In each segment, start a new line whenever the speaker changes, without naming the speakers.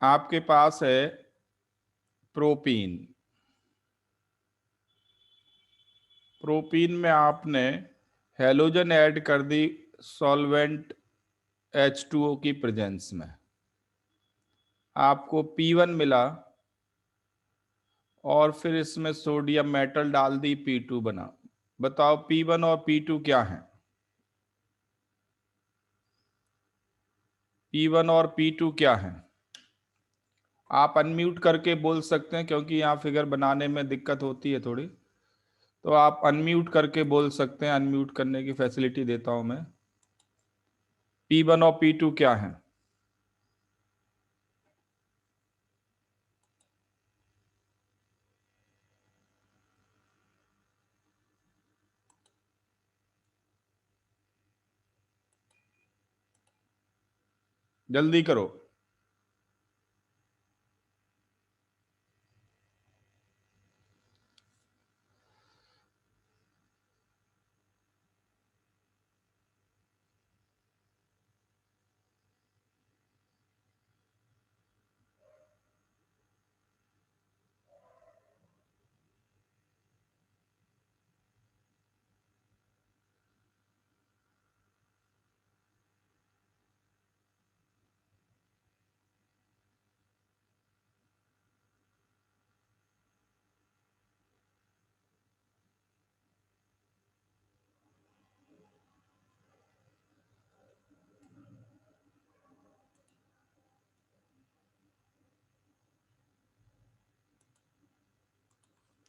आपके पास है propene. Propene में आपने हैलोजन ऐड कर दी सॉल्वेंट H2O की प्रेजेंस में, आपको P1 मिला और फिर इसमें सोडियम मेटल डाल दी, P2 बना। बताओ P1 और P2 क्या है? P1 और P2 क्या है? आप अनम्यूट करके बोल सकते हैं, क्योंकि यहाँ फिगर बनाने में दिक्कत होती है थोड़ी, तो आप अनम्यूट करके बोल सकते हैं। अनम्यूट करने की फैसिलिटी देता हूं मैं। P1 और P2 क्या है? जल्दी करो।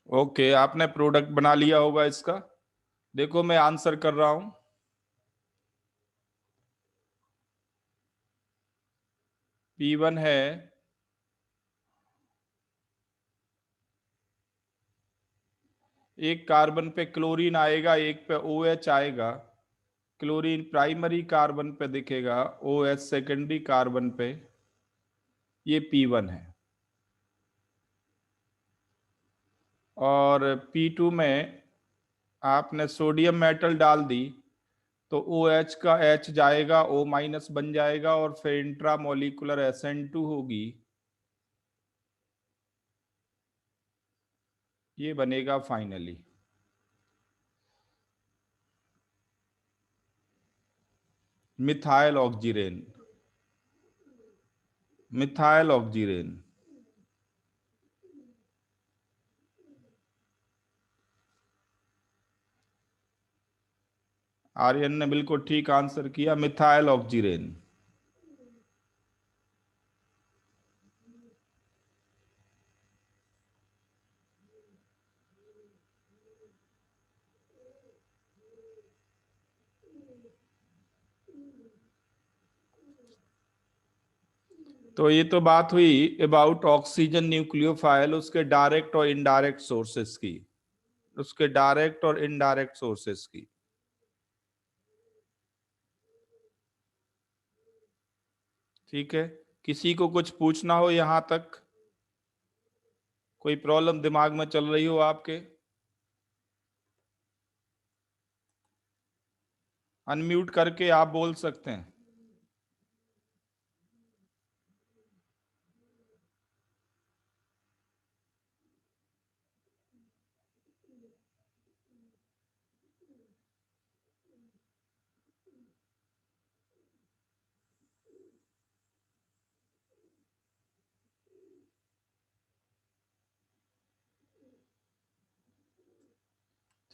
ओके, आपने प्रोडक्ट बना लिया होगा इसका। देखो मैं आंसर कर रहा हूं। P1 है, एक कार्बन पे क्लोरीन आएगा, एक पे OH आएगा। क्लोरीन प्राइमरी कार्बन पे दिखेगा, OH सेकेंडरी कार्बन पे। ये P1 है। और P2 में आपने सोडियम मेटल डाल दी, तो OH का H जाएगा, O माइनस बन जाएगा, और फिर इंट्रा मोलिकुलर SN2 होगी। ये बनेगा फाइनली मिथाइल ऑक्जीरेन। मिथाइल ऑक्जीरेन। आर्यन ने बिल्कुल ठीक आंसर किया, मिथाइल ऑक्जीरेन। तो ये तो बात हुई अबाउट ऑक्सीजन न्यूक्लियोफाइल, उसके डायरेक्ट और इनडायरेक्ट सोर्सेस की। उसके डायरेक्ट और इनडायरेक्ट सोर्सेस की। ठीक है, किसी को कुछ पूछना हो यहां तक? कोई प्रॉब्लम दिमाग में चल रही हो आपके? अनम्यूट करके आप बोल सकते हैं।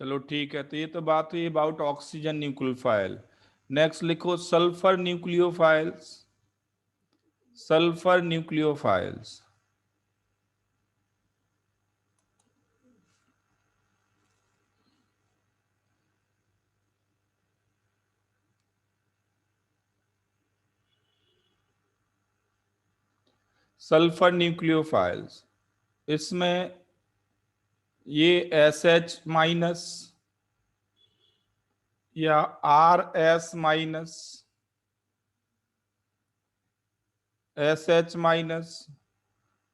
चलो ठीक है, तो ये तो बात हुई अबाउट ऑक्सीजन न्यूक्लियोफाइल। नेक्स्ट लिखो sulphur nucleophiles. Sulphur nucleophiles. Sulphur nucleophiles, इसमें ये SH माइनस या RS माइनस, SH माइनस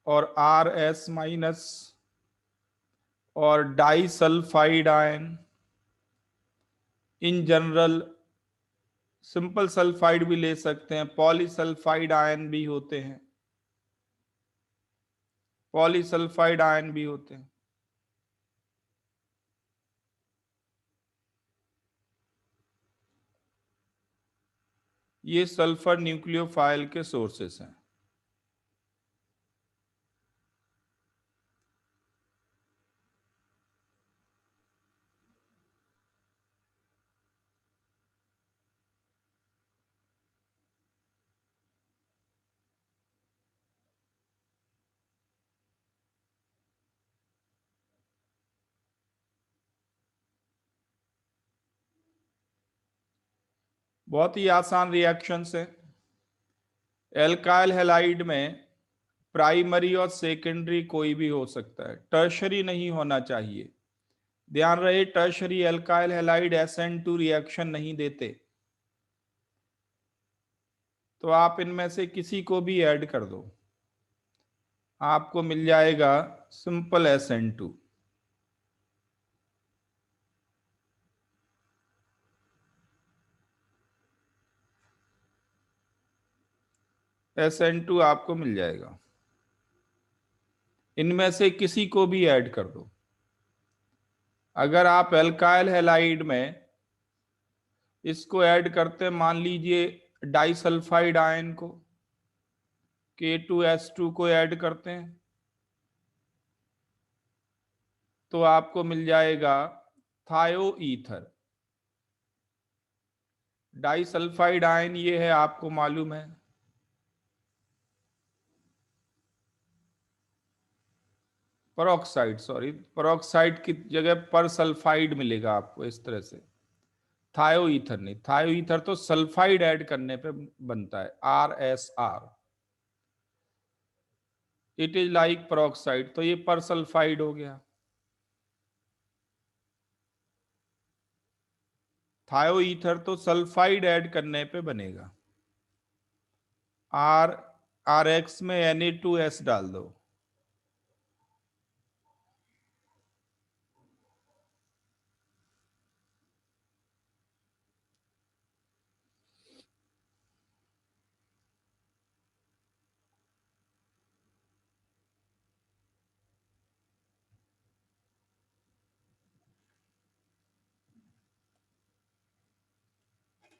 और RS माइनस, और disulphide ion. In general simple sulphide भी ले सकते हैं, पॉलीसल्फाइड आयन भी होते हैं। पॉलीसल्फाइड आयन भी होते हैं। ये सल्फर न्यूक्लियोफाइल के सोर्सेस हैं। बहुत ही आसान रिएक्शंस है। एल्काइल हैलाइड में प्राइमरी और सेकेंडरी कोई भी हो सकता है, टर्शरी नहीं होना चाहिए। ध्यान रहे, tertiary alkyl halide SN2 reaction नहीं देते। तो आप इनमें से किसी को भी ऐड कर दो, आपको मिल जाएगा सिंपल SN2। SN2 आपको मिल जाएगा। इनमें से किसी को भी ऐड कर दो। अगर आप एल्काइल हैलाइड में इसको ऐड करते हैं, मान लीजिए डाइसल्फाइड आयन को, K2S2 को ऐड करते हैं, तो आपको मिल जाएगा थायो ईथर। डाइसल्फाइड आयन ये है, आपको मालूम है। पेरोक्साइड की जगह पर सल्फाइड मिलेगा आपको इस तरह से। थायो ईथर नहीं, थायो ईथर तो सल्फाइड ऐड करने पे बनता है, RSR। It is like peroxide, तो ये पर सल्फाइड हो गया। थायो ईथर तो सल्फाइड ऐड करने पे बनेगा। आर RX में Na2S डाल दो।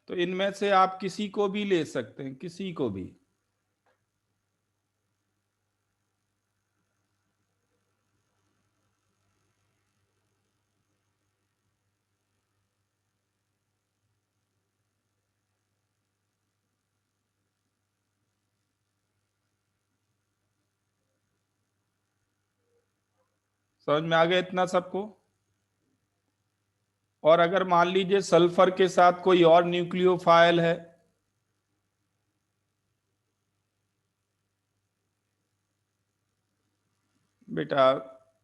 तो इनमें से आप किसी को भी ले सकते हैं, किसी को भी। समझ में आ गया इतना सबको? और अगर मान लीजिए सल्फर के साथ कोई और न्यूक्लियोफाइल है, बेटा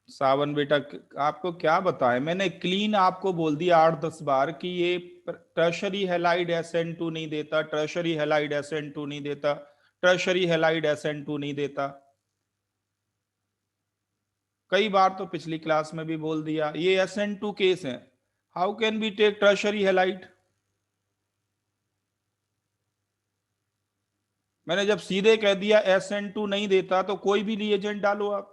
सावन बेटा, आपको क्या बताएं, मैंने क्लीन आपको बोल दिया 8-10 बार कि ये टर्शरी हैलाइड SN2 नहीं देता, टर्शरी हैलाइड SN2 नहीं देता, टर्शरी हैलाइड SN2 नहीं देता। कई बार तो पिछली क्लास में भी बोल दिया, ये SN2 केस है, how can be take tertiary halide. मैंने जब सीधे कह दिया SN2 नहीं देता, तो कोई भी रिएजेंट डालो आप,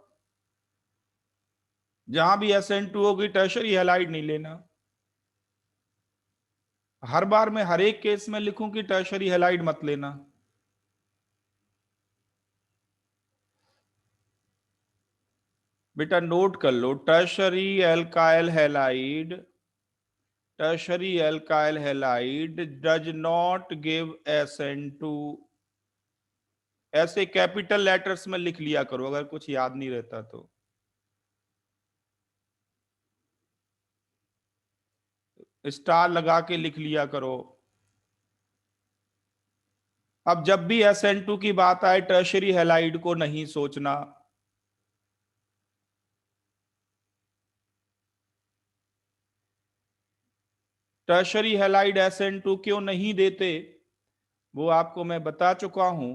जहां भी SN2 होगी टर्शरी हैलाइड नहीं लेना। हर बार मैं हर एक केस में लिखूं कि टर्शरी हैलाइड मत लेना। बेटा नोट कर लो, tertiary alkyl halide does not give SN2। ऐसे कैपिटल लेटर्स में लिख लिया करो अगर कुछ याद नहीं रहता तो। स्टार लगा के लिख लिया करो। अब जब भी SN2 की बात आए, टर्शरी हैलाइड को नहीं सोचना। टर्शरी हैलाइड SN2 क्यों नहीं देते, वो आपको मैं बता चुका हूं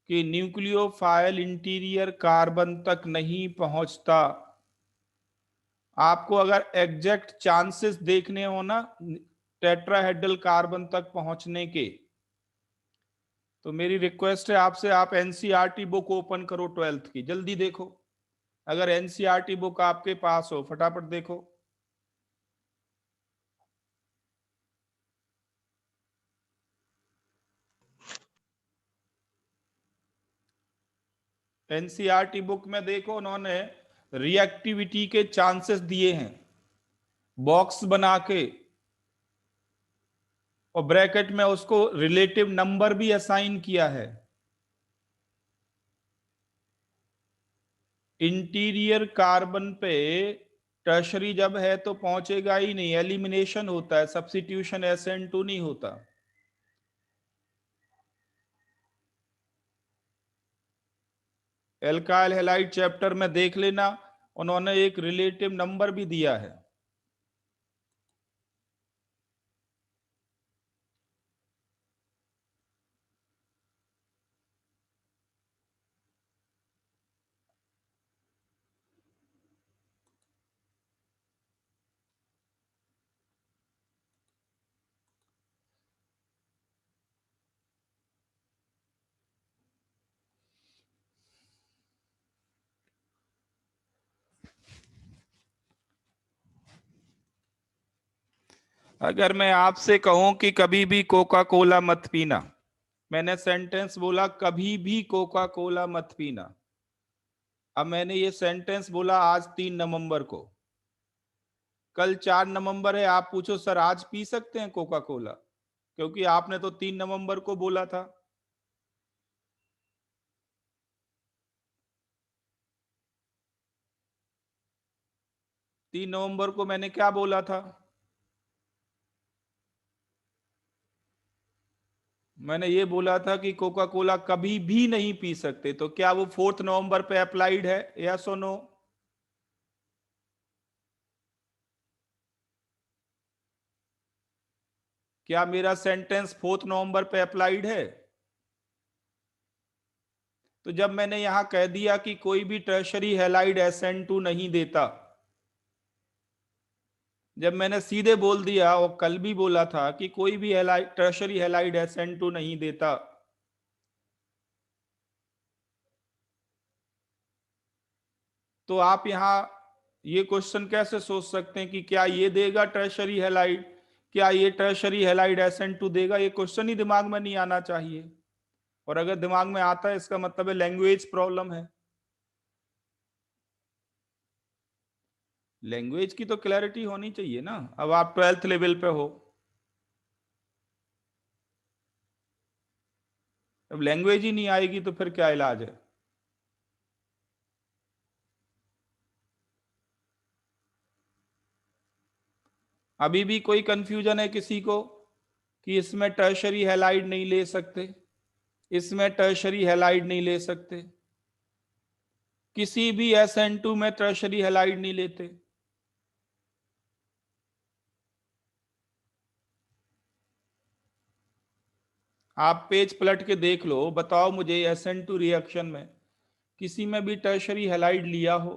कि न्यूक्लियोफाइल इंटीरियर कार्बन तक नहीं पहुंचता। आपको अगर एग्जैक्ट चांसेस देखने हो ना टेट्राहेड्रल कार्बन तक पहुंचने के, तो मेरी रिक्वेस्ट है आपसे, आप NCERT बुक ओपन करो 12th की, जल्दी देखो। अगर एनसीईआरटी बुक आपके पास हो फटाफट देखो। एनसीईआरटी बुक में देखो उन्होंने रिएक्टिविटी के चांसेस दिए हैं बॉक्स बना के, और ब्रैकेट में उसको रिलेटिव नंबर भी असाइन किया है। इंटीरियर कार्बन पे टर्शरी जब है तो पहुंचेगा ही नहीं, एलिमिनेशन होता है, सब्स्टिट्यूशन SN2 नहीं होता। एल्काइल हैलाइड चैप्टर में देख लेना, उन्होंने एक रिलेटिव नंबर भी दिया है। अगर मैं आपसे कहूं कि कभी भी कोका कोला मत पीना, मैंने सेंटेंस बोला कभी भी कोका कोला मत पीना। अब मैंने ये सेंटेंस बोला आज 3 नवंबर को, कल 4 नवंबर है, आप पूछो सर आज पी सकते हैं कोका कोला, क्योंकि आपने तो 3 नवंबर को बोला था। 3 नवंबर को मैंने क्या बोला था? मैंने ये बोला था कि कोका कोला कभी भी नहीं पी सकते, तो क्या वो 4 नवंबर पे अप्लाइड है, यस और नो? क्या मेरा सेंटेंस 4 नवंबर पे अप्लाइड है? तो जब मैंने यहां कह दिया कि कोई भी टर्शरी हैलाइड SN2 नहीं देता, जब मैंने सीधे बोल दिया, और कल भी बोला था कि कोई भी टर्शरी हैलाइड SN2 नहीं देता, तो आप यहां ये क्वेश्चन कैसे सोच सकते हैं कि क्या ये देगा टर्शरी हैलाइड, क्या ये टर्शरी हैलाइड SN2 देगा? ये क्वेश्चन ही दिमाग में नहीं आना चाहिए, और अगर दिमाग में आता है इसका मतलब है लैंग्वेज प्रॉब्लम है। लैंग्वेज की तो क्लैरिटी होनी चाहिए ना, अब आप 12th लेवल पे हो, अब लैंग्वेज ही नहीं आएगी तो फिर क्या इलाज है? अभी भी कोई कंफ्यूजन है किसी को कि इसमें टर्शरी हैलाइड नहीं ले सकते, इसमें टर्शरी हैलाइड नहीं ले सकते, किसी भी SN2 में टर्शरी हैलाइड नहीं लेते? आप पेज पलट के देख लो, बताओ मुझे SN2 रिएक्शन में किसी में भी टर्शरी हैलाइड लिया हो?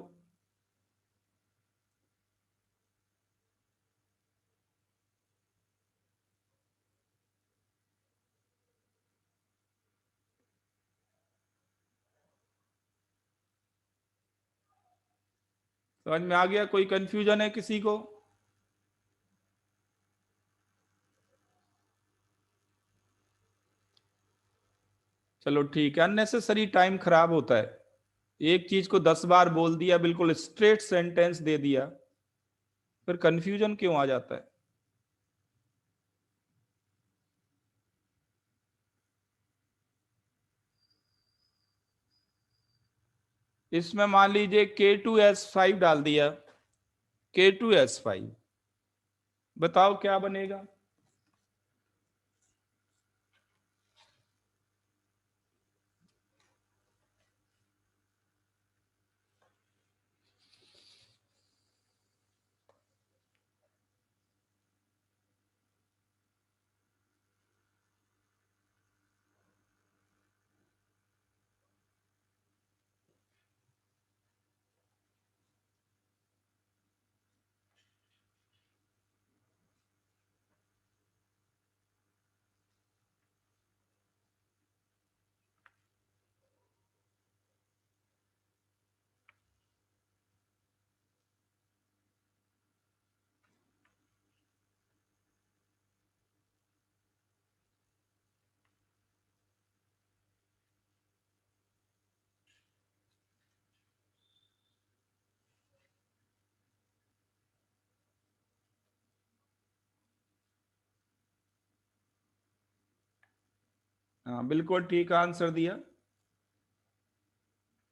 समझ में आ गया? कोई कंफ्यूजन है किसी को? चलो ठीक है, अननेसेसरी टाइम खराब होता है, एक चीज को 10 बार बोल दिया, बिल्कुल स्ट्रेट सेंटेंस दे दिया, फिर कंफ्यूजन क्यों आ जाता है? इसमें मान लीजिए K2S5 डाल दिया, K2S5, बताओ क्या बनेगा? हाँ बिल्कुल ठीक आंसर दिया।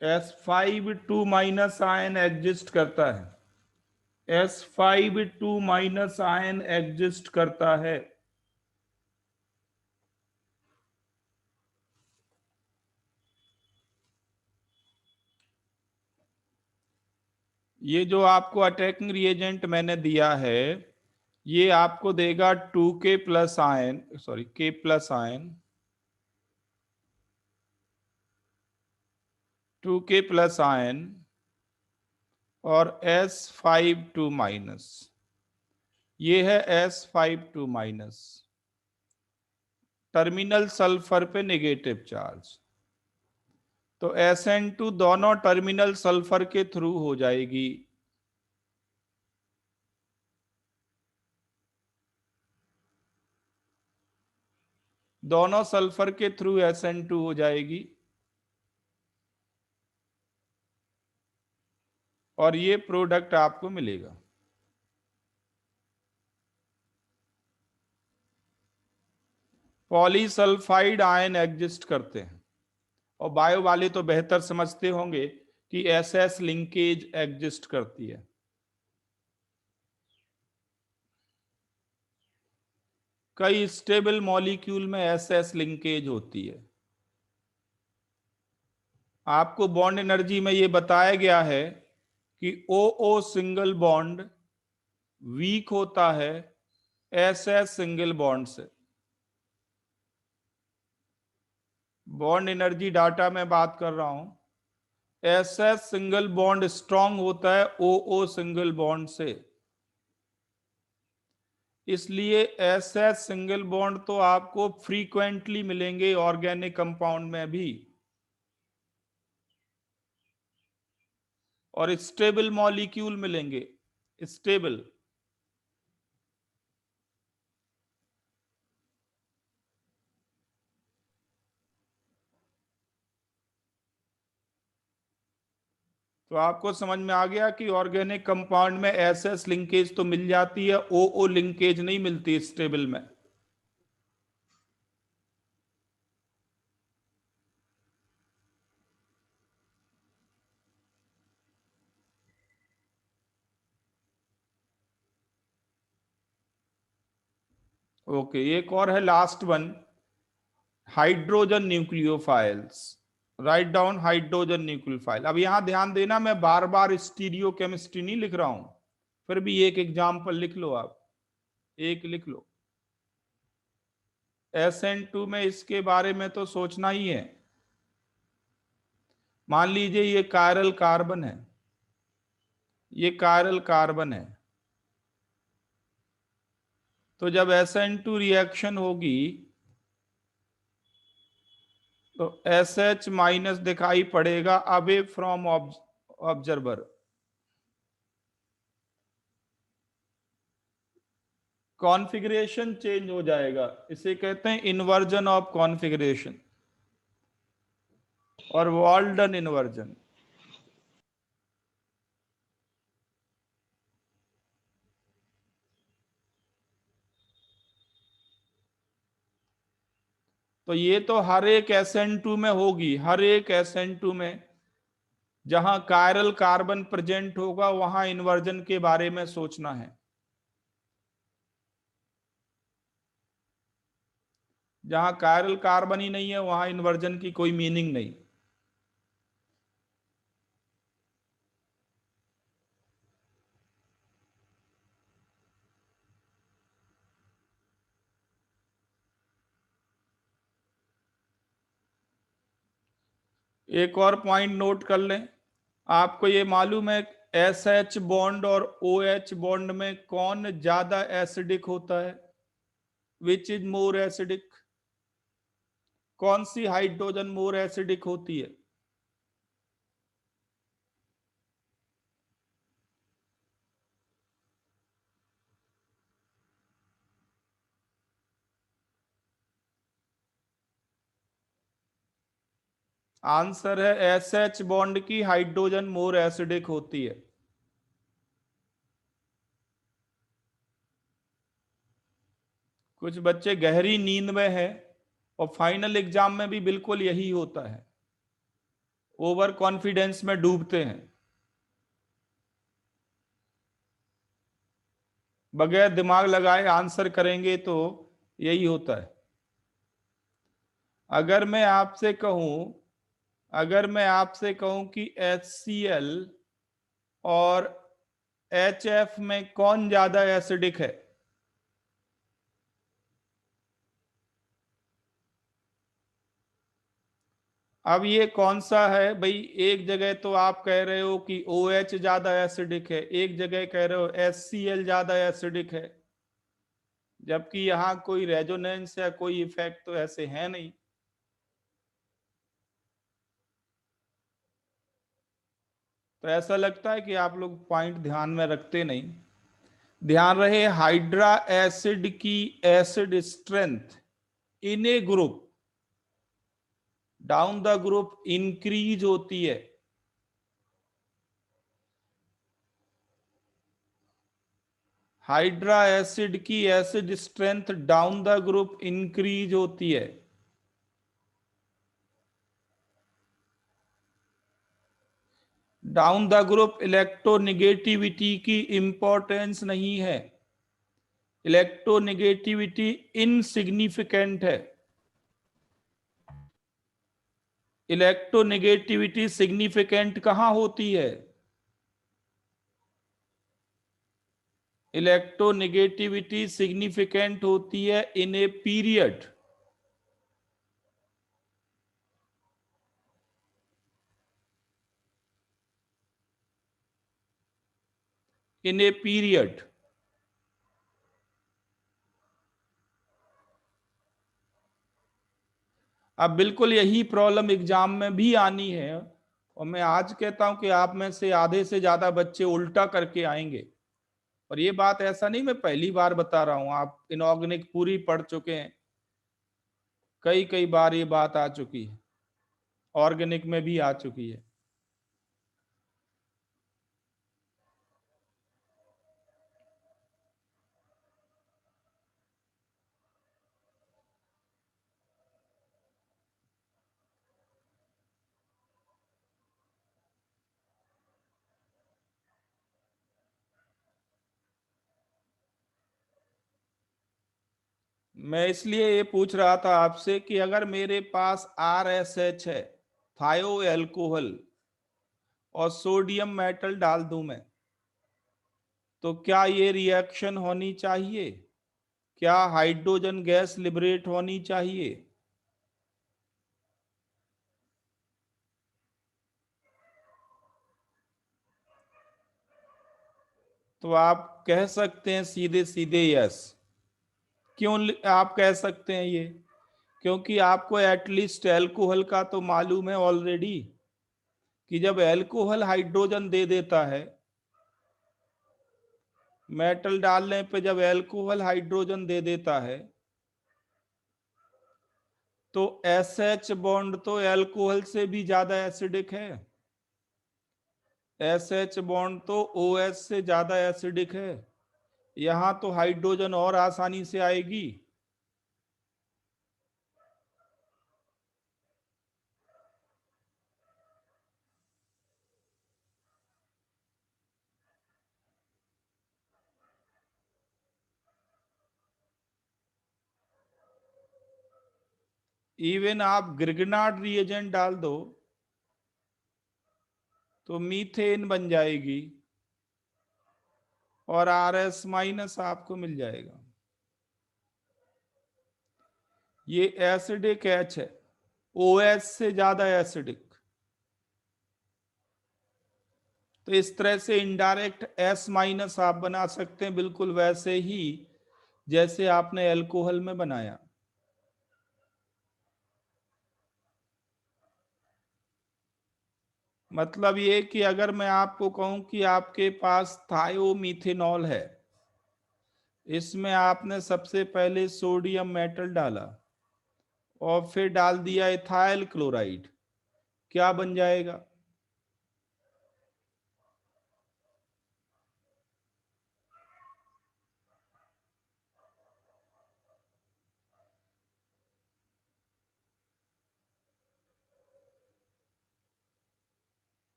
S5 2 माइनस आयन एग्जिस्ट करता है। S5 2 माइनस आयन एग्जिस्ट करता है। ये जो आपको अटैकिंग रिएजेंट मैंने दिया है, ये आपको देगा 2K plus ion, sorry K plus ion, 2K plus ion और S5 2 माइनस, ये है S5 2 माइनस, टर्मिनल सल्फर पे नेगेटिव चार्ज। तो SN2 दोनों टर्मिनल सल्फर के थ्रू हो जाएगी। दोनों सल्फर के थ्रू SN2 हो जाएगी और ये प्रोडक्ट आपको मिलेगा। पॉलीसल्फाइड आयन एग्जिस्ट करते हैं, और बायो वाले तो बेहतर समझते होंगे कि SS लिंकेज एग्जिस्ट करती है। कई स्टेबल मॉलिक्यूल में SS लिंकेज होती है। आपको बॉन्ड एनर्जी में ये बताया गया है कि OO सिंगल बॉन्ड वीक होता है SS सिंगल बॉन्ड से। बॉन्ड एनर्जी डाटा में बात कर रहा हूं। SS सिंगल बॉन्ड स्ट्रांग होता है OO सिंगल बॉन्ड से। इसलिए SS सिंगल बॉन्ड तो आपको फ्रीक्वेंटली मिलेंगे ऑर्गेनिक कंपाउंड में भी, और स्टेबल मॉलिक्यूल मिलेंगे, स्टेबल। तो आपको समझ में आ गया कि ऑर्गेनिक कंपाउंड में SS लिंकेज तो मिल जाती है, OO लिंकेज नहीं मिलती स्टेबल में। ओके, एक और है last one, hydrogen nucleophiles. Write down hydrogen nucleophile. अब यहां ध्यान देना, मैं बार बार स्टीरियो केमिस्ट्री नहीं लिख रहा हूं, फिर भी एक एग्जाम्पल लिख लो आप, एक लिख लो। SN2 में इसके बारे में तो सोचना ही है। मान लीजिए ये कायरल कार्बन है, ये कायरल कार्बन है, तो जब SN2 रिएक्शन होगी तो SH माइनस दिखाई पड़ेगा away from observer. Configuration change हो जाएगा, इसे कहते हैं इन्वर्जन ऑफ कॉन्फ़िगरेशन और वाल्डन इन्वर्जन। तो ये तो हर एक SN2 में होगी, हर एक SN2 में जहां कायरल कार्बन प्रेजेंट होगा वहां इन्वर्जन के बारे में सोचना है। जहां कायरल कार्बन ही नहीं है वहां इन्वर्जन की कोई मीनिंग नहीं। एक और पॉइंट नोट कर लें, आपको ये मालूम है SH बॉन्ड और OH बॉन्ड में कौन ज्यादा एसिडिक होता है? Which is more acidic? कौन सी हाइड्रोजन मोर एसिडिक होती है? आंसर है SH बॉन्ड की हाइड्रोजन मोर एसिडिक होती है। कुछ बच्चे गहरी नींद में है, और फाइनल एग्जाम में भी बिल्कुल यही होता है, ओवर कॉन्फिडेंस में डूबते हैं, बगैर दिमाग लगाए आंसर करेंगे तो यही होता है। अगर मैं आपसे कहूं अगर मैं आपसे कहूं कि HCl और HF में कौन ज्यादा एसिडिक है, अब ये कौन सा है भाई? एक जगह तो आप कह रहे हो कि OH ज्यादा एसिडिक है, एक जगह कह रहे हो HCl ज्यादा एसिडिक है, जबकि यहाँ कोई रेजोनेंस या कोई इफेक्ट तो ऐसे है नहीं। तो ऐसा लगता है कि आप लोग पॉइंट ध्यान में रखते नहीं। ध्यान रहे, हाइड्रा एसिड की acid strength in A group down the group increase होती है। हाइड्रा एसिड की acid strength down the group increase होती है। डाउन द ग्रुप इलेक्ट्रोनेगेटिविटी की इंपॉर्टेंस नहीं है, इलेक्ट्रोनेगेटिविटी इनसिग्निफिकेंट है। इलेक्ट्रोनेगेटिविटी सिग्निफिकेंट कहां होती है? इलेक्ट्रोनेगेटिविटी सिग्निफिकेंट होती है इन a period, in a period. अब बिल्कुल यही प्रॉब्लम एग्जाम में भी आनी है, और मैं आज कहता हूं कि आप में से आधे से ज्यादा बच्चे उल्टा करके आएंगे। और ये बात ऐसा नहीं मैं पहली बार बता रहा हूं, आप इनऑर्गेनिक पूरी पढ़ चुके हैं, कई कई बार ये बात आ चुकी है, ऑर्गेनिक में भी आ चुकी है। मैं इसलिए ये पूछ रहा था आपसे कि अगर मेरे पास RSH है, थायो एल्कोहल, और सोडियम मेटल डाल दूं मैं, तो क्या ये रिएक्शन होनी चाहिए? क्या हाइड्रोजन गैस लिबरेट होनी चाहिए? तो आप कह सकते हैं सीधे सीधे यस। क्यों आप कह सकते हैं ये? क्योंकि आपको एटलीस्ट एल्कोहल का तो मालूम है ऑलरेडी, कि जब एल्कोहल हाइड्रोजन दे देता है, मेटल डालने पे जब एल्कोहल हाइड्रोजन दे देता है, तो SH बॉन्ड तो एल्कोहल से भी ज्यादा एसिडिक है, SH बॉन्ड तो OH से ज्यादा एसिडिक है। यहां तो हाइड्रोजन और आसानी से आएगी। इवन आप ग्रिगनार्ड रिएजेंट डाल दो तो मीथेन बन जाएगी, और RS- आपको मिल जाएगा। ये एसिडिक H है, OH से ज्यादा एसिडिक। तो इस तरह से इनडायरेक्ट S- आप बना सकते हैं, बिल्कुल वैसे ही जैसे आपने एल्कोहल में बनाया। मतलब ये कि अगर मैं आपको कहूं कि आपके पास थायोमीथेनॉल है, इसमें आपने सबसे पहले सोडियम मेटल डाला और फिर डाल दिया इथाइल क्लोराइड, क्या बन जाएगा?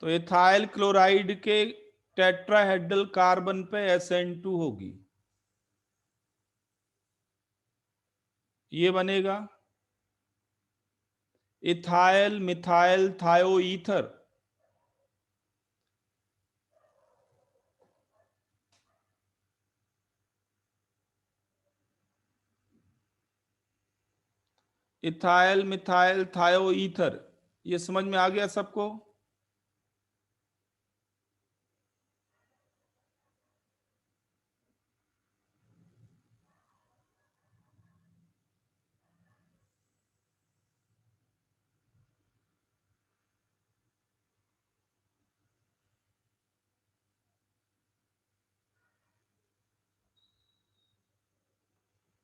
तो इथाइल क्लोराइड के टेट्राहेड्रल कार्बन पे SN2 होगी, ये बनेगा इथाइल मिथाइल थायोईथर। इथाइल मिथाइल थायोईथर, ये समझ में आ गया सबको?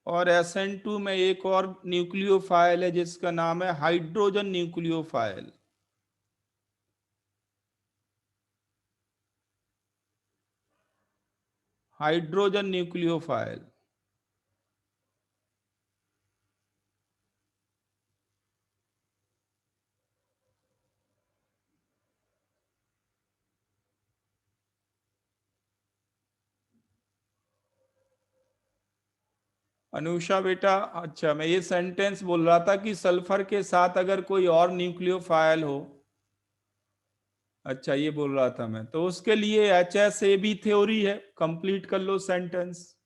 और SN2 में एक और न्यूक्लियोफाइल है जिसका नाम है hydrogen nucleophile. Hydrogen nucleophile. Anusha बेटा, अच्छा मैं ये सेंटेंस बोल रहा था कि सल्फर के साथ अगर कोई और न्यूक्लियोफाइल हो, अच्छा ये बोल रहा था मैं, तो उसके लिए HSAB थ्योरी है, कंप्लीट कर लो सेंटेंस।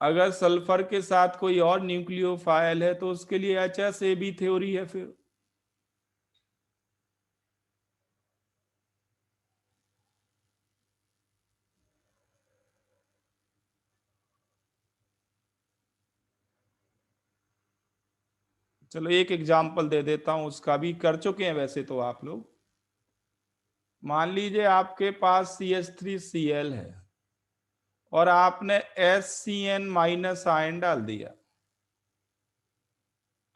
अगर सल्फर के साथ कोई और न्यूक्लियोफाइल है तो उसके लिए HSAB थ्योरी है फिर। चलो एक एग्जांपल दे देता हूं, उसका भी कर चुके हैं वैसे तो आप लोग। मान लीजिए आपके पास CH3Cl है और आपने SCN- आयन डाल दिया।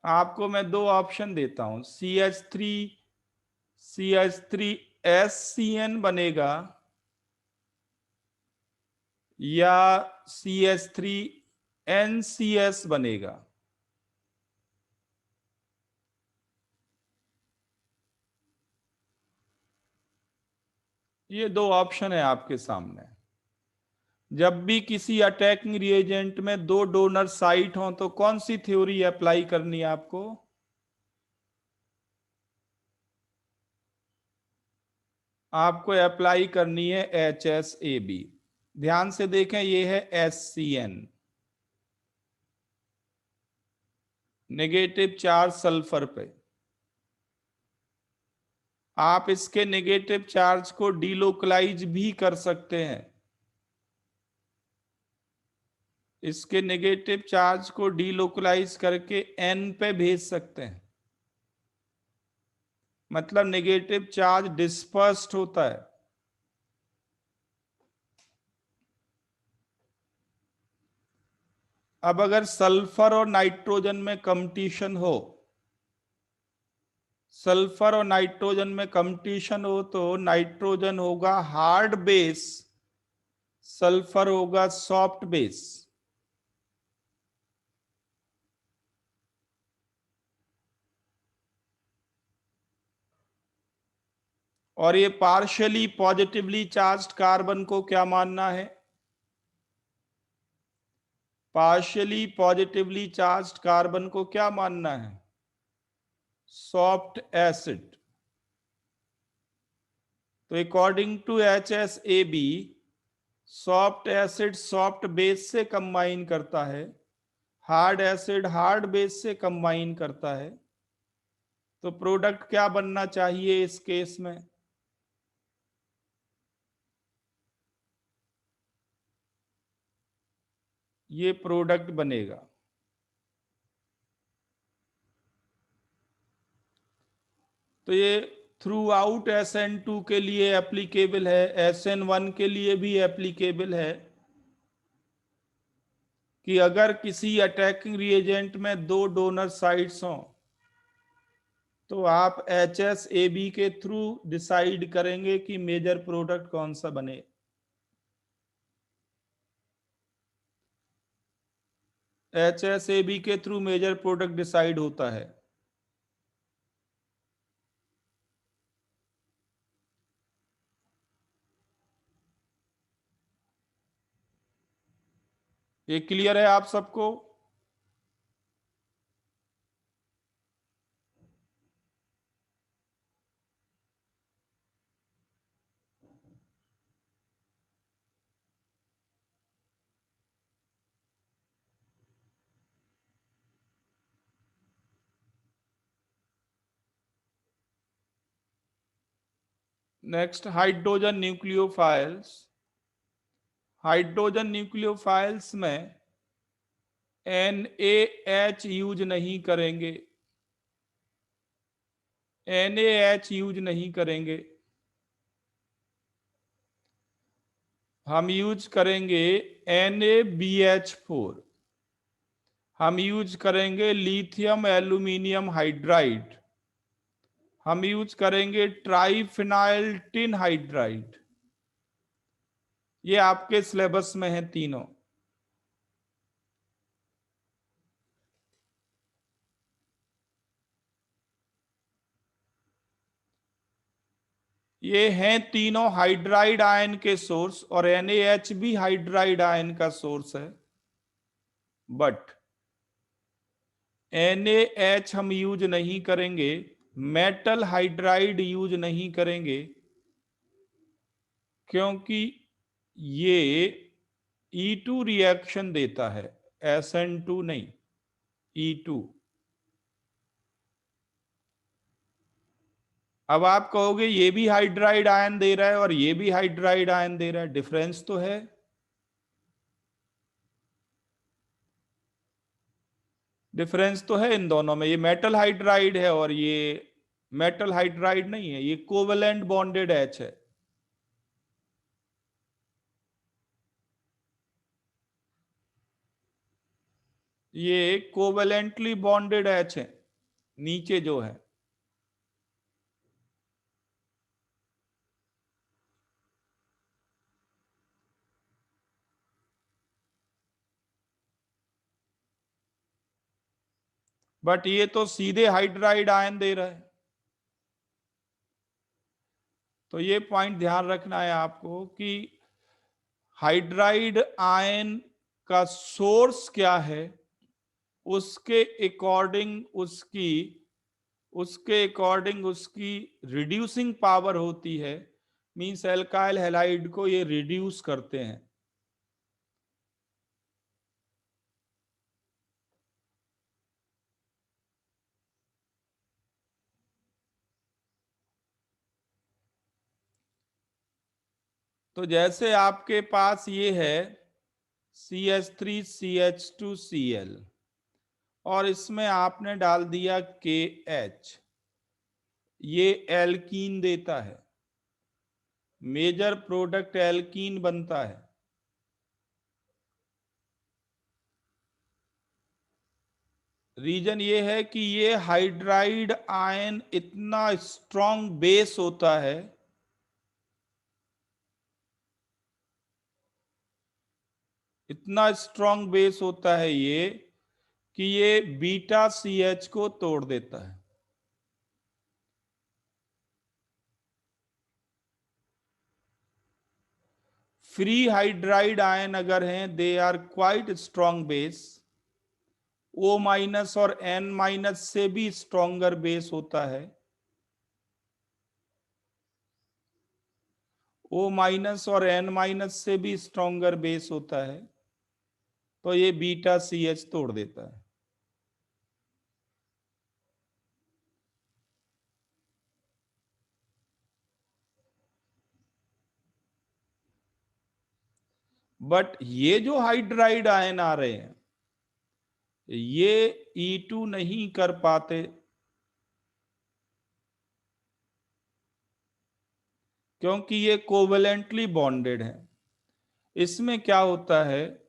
आपको मैं दो ऑप्शन देता हूं, CH3SCN बनेगा या CH3NCS बनेगा। ये दो ऑप्शन है आपके सामने। जब भी किसी अटैकिंग रिएजेंट में दो डोनर साइट हो तो कौन सी थ्योरी अप्लाई करनी है आपको? आपको अप्लाई करनी है HSAB। ध्यान से देखें, ये है SCN, नेगेटिव चार्ज सल्फर पे। आप इसके नेगेटिव चार्ज को डीलोकलाइज भी कर सकते हैं। इसके नेगेटिव चार्ज को डीलोकलाइज करके N पे भेज सकते हैं, मतलब नेगेटिव चार्ज डिस्पर्स्ड होता है। अब अगर सल्फर और नाइट्रोजन में कंपटीशन हो, सल्फर और नाइट्रोजन में कंपटीशन हो तो नाइट्रोजन होगा हार्ड बेस, सल्फर होगा सॉफ्ट बेस। और ये पार्शियली पॉजिटिवली चार्ज्ड कार्बन को क्या मानना है? पार्शियली पॉजिटिवली चार्ज्ड कार्बन को क्या मानना है? Soft acid. तो according to HSAB, soft acid soft base से कंबाइन करता है, हार्ड एसिड हार्ड बेस से कंबाइन करता है। तो प्रोडक्ट क्या बनना चाहिए इस केस में? ये प्रोडक्ट बनेगा। तो ये थ्रू आउट SN2 के लिए एप्लीकेबल है, SN1 के लिए भी एप्लीकेबल है कि अगर किसी अटैकिंग रिएजेंट में दो डोनर साइट्स हों तो आप HSAB के थ्रू डिसाइड करेंगे कि मेजर प्रोडक्ट कौन सा बने। HSAB के थ्रू मेजर प्रोडक्ट डिसाइड होता है। ये क्लियर है आप सबको? Next, hydrogen nucleophiles. Hydrogen nucleophiles में NaH यूज नहीं करेंगे, NaH यूज नहीं करेंगे, हम यूज करेंगे NaBH4। हम यूज करेंगे लिथियम एल्यूमिनियम हाइड्राइड। हम यूज करेंगे ट्राइफिनाइल टिन हाइड्राइड। ये आपके सिलेबस में है तीनों। ये हैं तीनों हाइड्राइड आयन के सोर्स, और NaH भी हाइड्राइड आयन का सोर्स है। बट NaH हम यूज नहीं करेंगे, मेटल हाइड्राइड यूज नहीं करेंगे, क्योंकि ये E2 रिएक्शन देता है, SN2 नहीं, E2। अब आप कहोगे ये भी हाइड्राइड आयन दे रहा है और ये भी हाइड्राइड आयन दे रहा है, डिफरेंस तो है। डिफरेंस तो है इन दोनों में, ये मेटल हाइड्राइड है और ये मेटल हाइड्राइड नहीं है, ये कोवेलेंट बॉन्डेड H है। ये कोवेलेंटली बॉन्डेड H है नीचे जो है। बट ये तो सीधे हाइड्राइड आयन दे रहा है। तो ये पॉइंट ध्यान रखना है आपको कि हाइड्राइड आयन का सोर्स क्या है, उसके अकॉर्डिंग उसकी रिड्यूसिंग पावर होती है। मींस एल्काइल हैलाइड को ये रिड्यूस करते हैं। तो जैसे आपके पास ये है CH3CH2Cl, और इसमें आपने डाल दिया KH, ये एल्कीन देता है, मेजर प्रोडक्ट एल्कीन बनता है। रीजन ये है कि ये हाइड्राइड आयन इतना स्ट्रॉन्ग बेस होता है, इतना स्ट्रॉन्ग बेस होता है ये, कि ये बीटा CH को तोड़ देता है। फ्री हाइड्राइड आयन अगर हैं, they are quite strong base. O- और N- से भी स्ट्रॉन्गर बेस होता है। O- और N- से भी स्ट्रॉन्गर बेस होता है। तो ये बीटा CH तोड़ देता है। बट ये जो हाइड्राइड आयन आ रहे हैं, ये E2 नहीं कर पाते, क्योंकि ये कोवेलेंटली बॉन्डेड है। इसमें क्या होता है,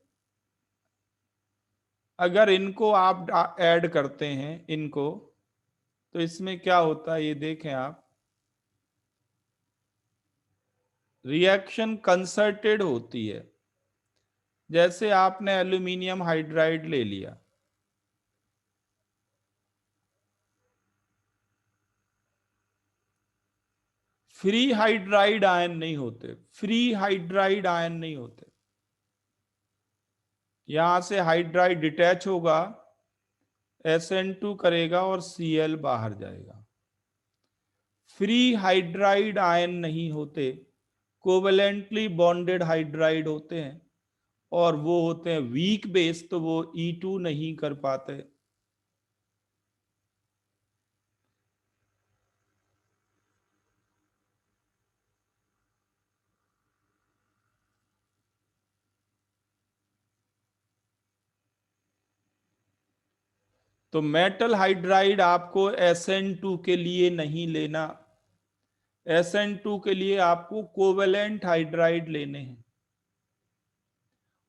अगर इनको आप ऐड करते हैं इनको, तो इसमें क्या होता है ये देखें आप। रिएक्शन कंसर्टेड होती है। जैसे आपने एल्यूमिनियम हाइड्राइड ले लिया, फ्री हाइड्राइड आयन नहीं होते, फ्री हाइड्राइड आयन नहीं होते। यहां से हाइड्राइड डिटैच होगा, SN2 करेगा और Cl बाहर जाएगा। फ्री हाइड्राइड आयन नहीं होते, कोवेलेंटली बॉन्डेड हाइड्राइड होते हैं, और वो होते हैं वीक बेस, तो वो E2 नहीं कर पाते। तो मेटल हाइड्राइड आपको SN2 के लिए नहीं लेना, SN2 के लिए आपको कोवेलेंट हाइड्राइड लेने हैं।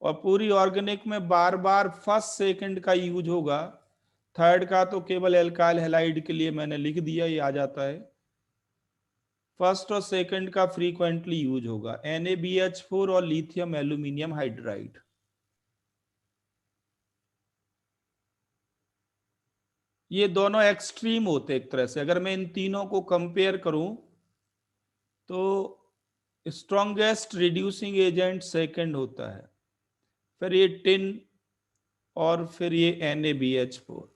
और पूरी ऑर्गेनिक में बार बार फर्स्ट सेकंड का यूज होगा, थर्ड का तो केवल एल्काइल हैलाइड के लिए मैंने लिख दिया, ये आ जाता है। फर्स्ट और सेकंड का फ्रीक्वेंटली यूज होगा, NaBH4 और लिथियम एल्यूमिनियम हाइड्राइड। ये दोनों एक्सट्रीम होते एक तरह से। अगर मैं इन तीनों को कंपेयर करूं तो स्ट्रॉन्गेस्ट रिड्यूसिंग एजेंट सेकंड होता है, फिर ये टिन, और फिर ये NaBH4,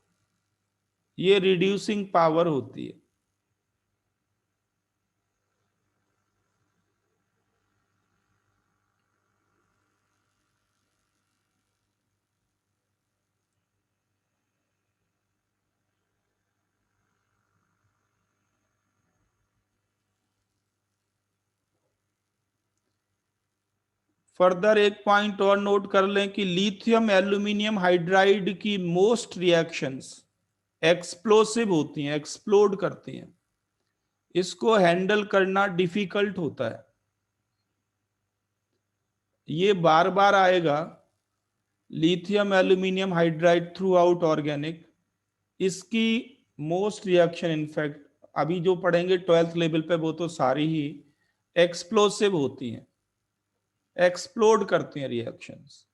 ये रिड्यूसिंग पावर होती है। फर्दर एक पॉइंट और नोट कर लें कि लिथियम एल्यूमिनियम हाइड्राइड की मोस्ट रिएक्शंस एक्सप्लोसिव होती हैं, एक्सप्लोड करती हैं। इसको हैंडल करना डिफिकल्ट होता है, ये बार बार आएगा। Lithium aluminium hydride through out organic, इसकी मोस्ट रिएक्शन इनफैक्ट अभी जो पढ़ेंगे 12th लेवल पे वो तो सारी ही एक्सप्लोसिव होती हैं, एक्सप्लोड करती हैं रिएक्शंस।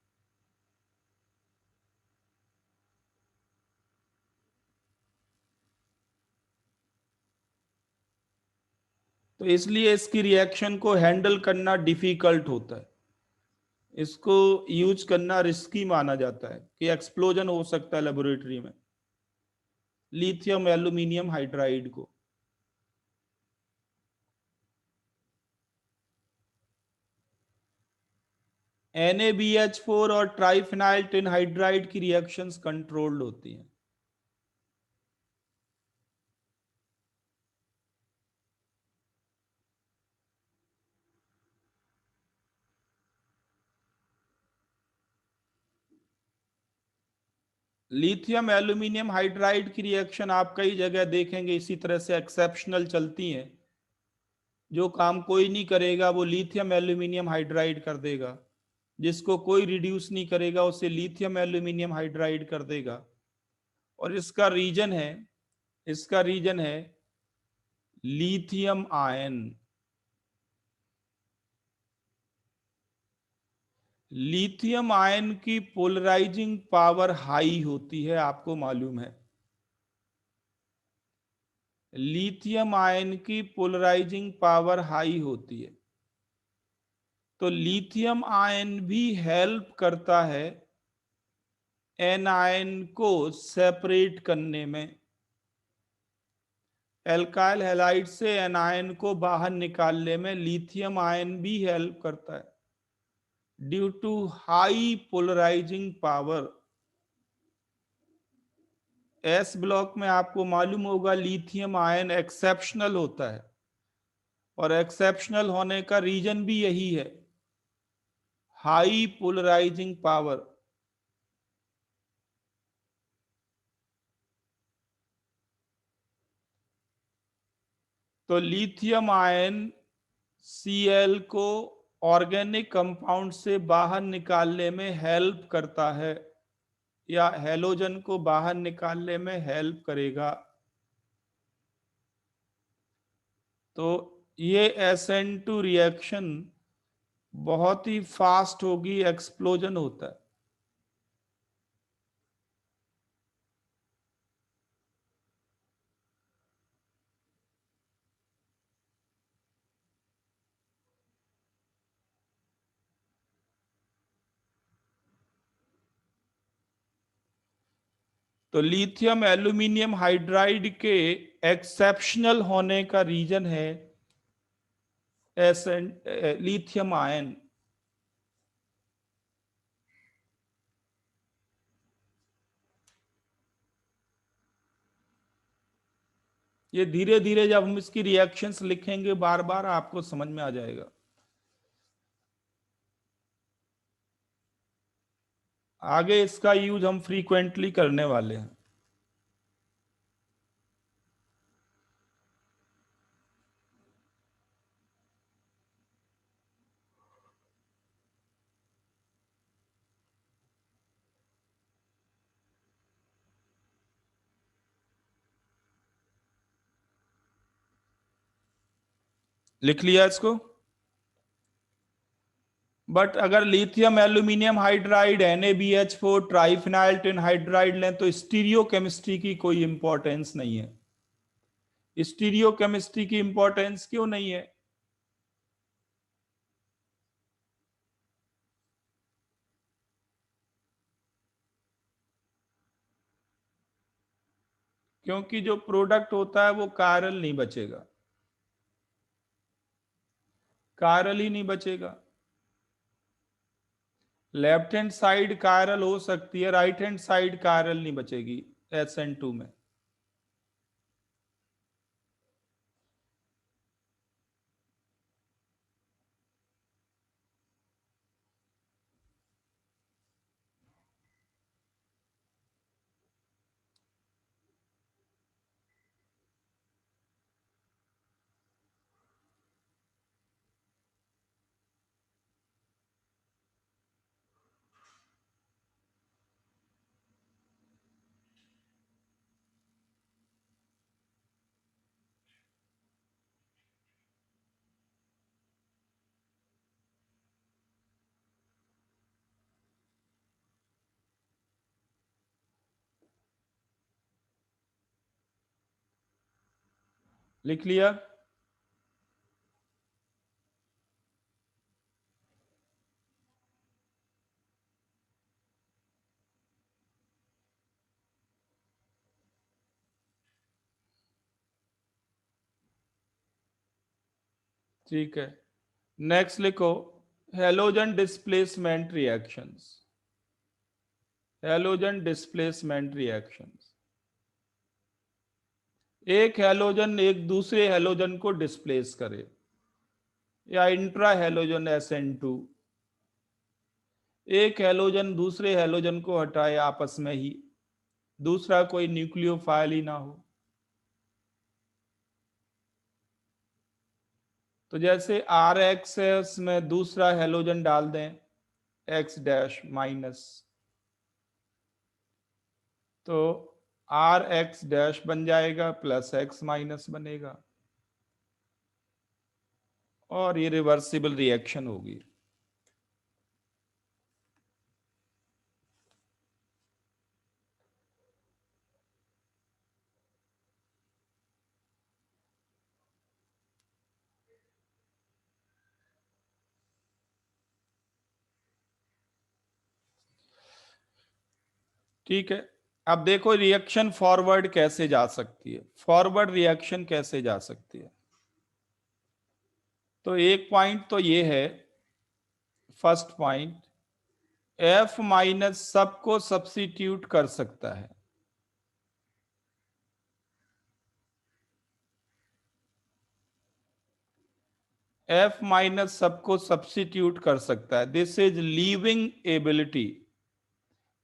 तो इसलिए इसकी रिएक्शन को हैंडल करना डिफिकल्ट होता है, इसको यूज करना रिस्की माना जाता है कि एक्सप्लोजन हो सकता है लेबोरेटरी में लिथियम एल्यूमिनियम हाइड्राइड को। NaBH4 और ट्राइफिनाइल टिन हाइड्राइड की रिएक्शंस कंट्रोल्ड होती हैं। लिथियम एल्यूमिनियम हाइड्राइड की रिएक्शन आप कई जगह देखेंगे इसी तरह से एक्सेप्शनल चलती हैं। जो काम कोई नहीं करेगा वो लिथियम एल्यूमिनियम हाइड्राइड कर देगा, जिसको कोई रिड्यूस नहीं करेगा उसे लिथियम एल्यूमिनियम हाइड्राइड कर देगा। और इसका रीजन है लिथियम आयन। लिथियम आयन की पोलराइजिंग पावर हाई होती है, आपको मालूम है। लिथियम आयन की पोलराइजिंग पावर हाई होती है, तो लिथियम आयन भी हेल्प करता है एनायन को सेपरेट करने में। एल्काइल हैलाइड से एनायन को बाहर निकालने में लिथियम आयन भी हेल्प करता है due to high polarising power. S block में आपको मालूम होगा लिथियम आयन एक्सेप्शनल होता है, और एक्सेप्शनल होने का रीजन भी यही है, हाई पोलराइजिंग पावर। तो लिथियम आयन Cl को ऑर्गेनिक कंपाउंड से बाहर निकालने में हेल्प करता है, या हेलोजन को बाहर निकालने में हेल्प करेगा। तो ये SN2 रिएक्शन बहुत ही फास्ट होगी, एक्सप्लोजन होता है। तो लिथियम एल्यूमिनियम हाइड्राइड के एक्सेप्शनल होने का रीजन है लिथियम आयन। ये धीरे धीरे जब हम इसकी रिएक्शंस लिखेंगे बार बार आपको समझ में आ जाएगा। आगे इसका यूज हम फ्रीक्वेंटली करने वाले हैं। लिख लिया इसको। बट अगर lithium aluminium hydride NaBH4 triphenyl tin hydride लें तो स्टीरियो केमिस्ट्री की कोई इंपॉर्टेंस नहीं है। स्टीरियो केमिस्ट्री की इंपॉर्टेंस क्यों नहीं है? क्योंकि जो प्रोडक्ट होता है वो कायरल नहीं बचेगा, कायरल ही नहीं बचेगा। लेफ्ट हैंड साइड कायरल हो सकती है, राइट हैंड साइड कायरल नहीं बचेगी SN2 में। लिख लिया। ठीक है, नेक्स्ट लिखो halogen displacement reactions. Halogen displacement reactions, एक हेलोजन एक दूसरे हेलोजन को डिस्प्लेस करे, या इंट्रा हेलोजन SN2, एक हेलोजन दूसरे हेलोजन को हटाए आपस में ही, दूसरा कोई न्यूक्लियोफाइल ही ना हो। तो जैसे RX है उसमें दूसरा हेलोजन डाल दें X-, तो RX- बन जाएगा प्लस X- बनेगा और ये रिवर्सिबल रिएक्शन होगी। ठीक है, अब देखो रिएक्शन फॉरवर्ड कैसे जा सकती है, फॉरवर्ड रिएक्शन कैसे जा सकती है। तो एक पॉइंट तो ये है, फर्स्ट पॉइंट, F- सबको सब्स्टिट्यूट कर सकता है। F- सबको सब्स्टिट्यूट कर सकता है। दिस इज लीविंग एबिलिटी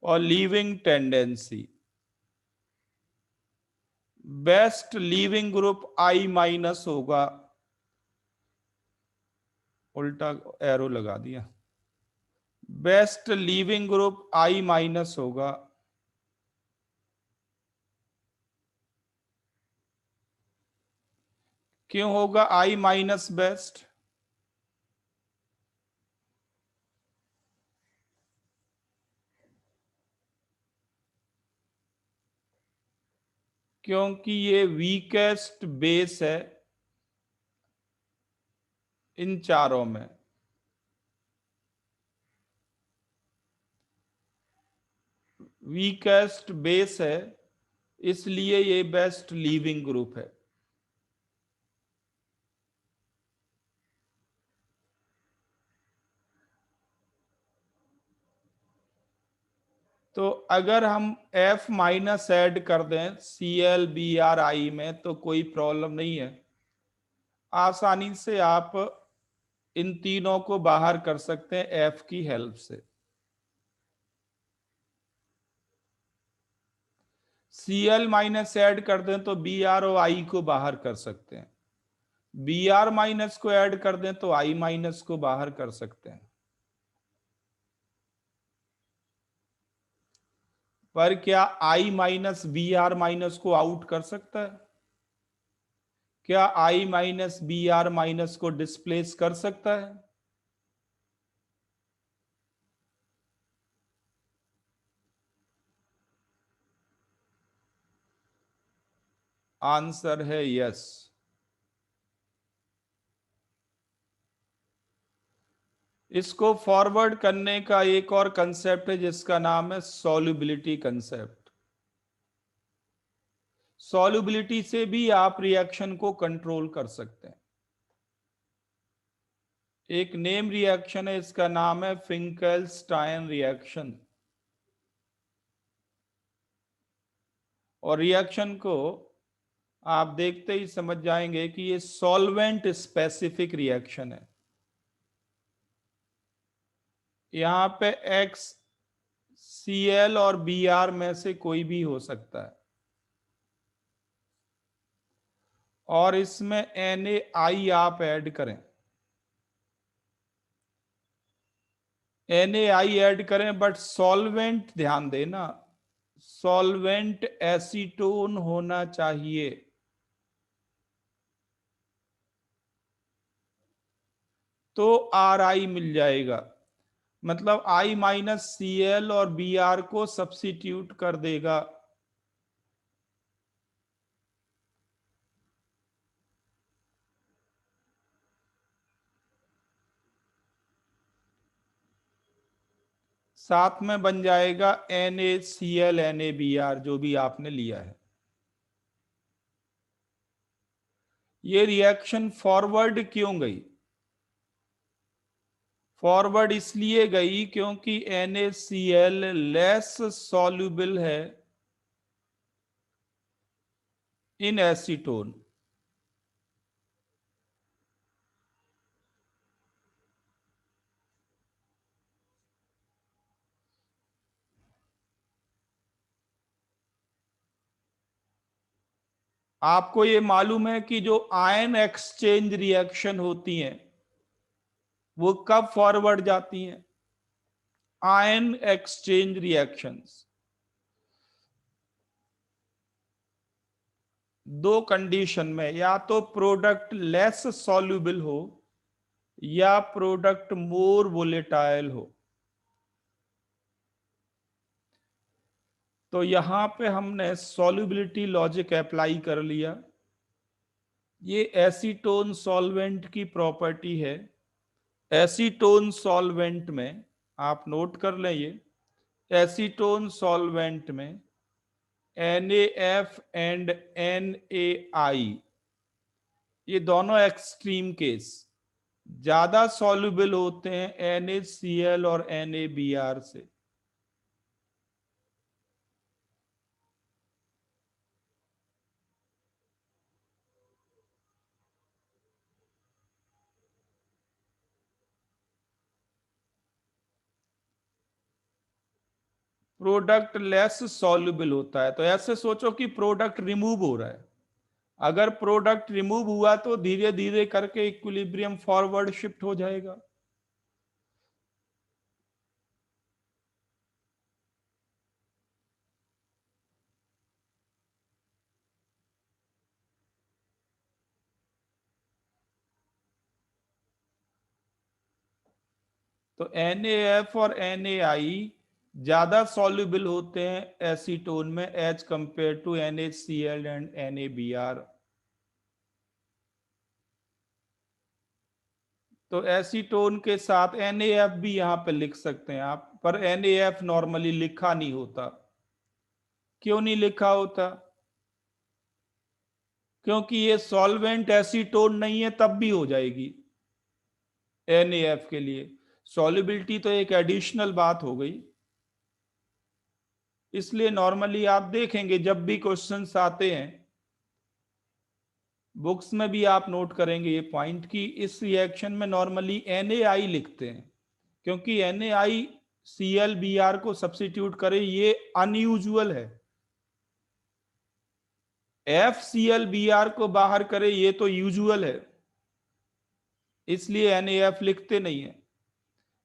और leaving tendency. Best leaving group I- होगा, उल्टा एरो लगा दिया, बेस्ट लीविंग ग्रुप I- होगा। क्यों होगा I- बेस्ट? क्योंकि ये वीकेस्ट बेस है इन चारों में। वीकेस्ट बेस है, इसलिए ये बेस्ट लीविंग ग्रुप है। तो अगर हम F माइनस ऐड कर दें ClBrI में तो कोई प्रॉब्लम नहीं है, आसानी से आप इन तीनों को बाहर कर सकते हैं F की हेल्प से। Cl माइनस ऐड कर दें तो Br और I को बाहर कर सकते हैं, Br माइनस को ऐड कर दें तो I माइनस को बाहर कर सकते हैं। पर क्या I माइनस Br माइनस को आउट कर सकता है? क्या I माइनस Br माइनस को डिस्प्लेस कर सकता है? आंसर है यस। इसको फॉरवर्ड करने का एक और कंसेप्ट है जिसका नाम है सॉल्युबिलिटी कंसेप्ट। सॉल्युबिलिटी से भी आप रिएक्शन को कंट्रोल कर सकते हैं। एक नेम रिएक्शन है, इसका नाम है फिंकेल्स्टाइन रिएक्शन। और रिएक्शन को आप देखते ही समझ जाएंगे कि ये सॉल्वेंट स्पेसिफिक रिएक्शन है। यहां पे X Cl और Br में से कोई भी हो सकता है, और इसमें NaI आप ऐड करें, NaI ऐड करें, बट सॉल्वेंट ध्यान देना, सॉल्वेंट एसीटोन होना चाहिए। तो Ri मिल जाएगा, मतलब I माइनस Cl और Br को सब्सिट्यूट कर देगा। साथ में बन जाएगा NaCl NaBr जो भी आपने लिया है। ये रिएक्शन फॉरवर्ड क्यों गई? फॉरवर्ड इसलिए गई क्योंकि NaCl लेस सॉल्युबल है इन एसीटोन। आपको ये मालूम है कि जो आयन एक्सचेंज रिएक्शन होती हैं वो कब फॉरवर्ड जाती हैं? आयन एक्सचेंज रिएक्शंस दो कंडीशन में, या तो प्रोडक्ट लेस सॉल्युबल हो या प्रोडक्ट मोर वोलेटाइल हो। तो यहां पे हमने सॉल्युबिलिटी लॉजिक अप्लाई कर लिया। ये एसीटोन सॉल्वेंट की प्रॉपर्टी है। एसीटोन सॉल्वेंट में आप नोट कर लें, ये एसीटोन सॉल्वेंट में NaF एंड NaI ये दोनों एक्सट्रीम केस ज्यादा सॉल्युबल होते हैं NaCl और NaBr से। प्रोडक्ट लेस सॉल्युबल होता है, तो ऐसे सोचो कि प्रोडक्ट रिमूव हो रहा है। अगर प्रोडक्ट रिमूव हुआ तो धीरे धीरे करके इक्विलिब्रियम फॉरवर्ड शिफ्ट हो जाएगा। तो NaF और NaI ज्यादा सॉल्युबल होते हैं एसीटोन में as compare to NaCl and NaBr। तो एसीटोन के साथ NaF भी यहां पे लिख सकते हैं आप, पर NaF नॉर्मली लिखा नहीं होता। क्यों नहीं लिखा होता? क्योंकि ये सॉल्वेंट एसीटोन नहीं है, तब भी हो जाएगी NaF के लिए। सॉल्युबिलिटी तो एक एडिशनल बात हो गई। इसलिए नॉर्मली आप देखेंगे जब भी क्वेश्चंस आते हैं बुक्स में भी आप नोट करेंगे ये पॉइंट कि इस रिएक्शन में नॉर्मली NaI लिखते हैं, क्योंकि NaClBr को सब्स्टिट्यूट करे ये अनयूजुअल है। FClBr को बाहर करे ये तो यूजुअल है, इसलिए NaF लिखते नहीं है।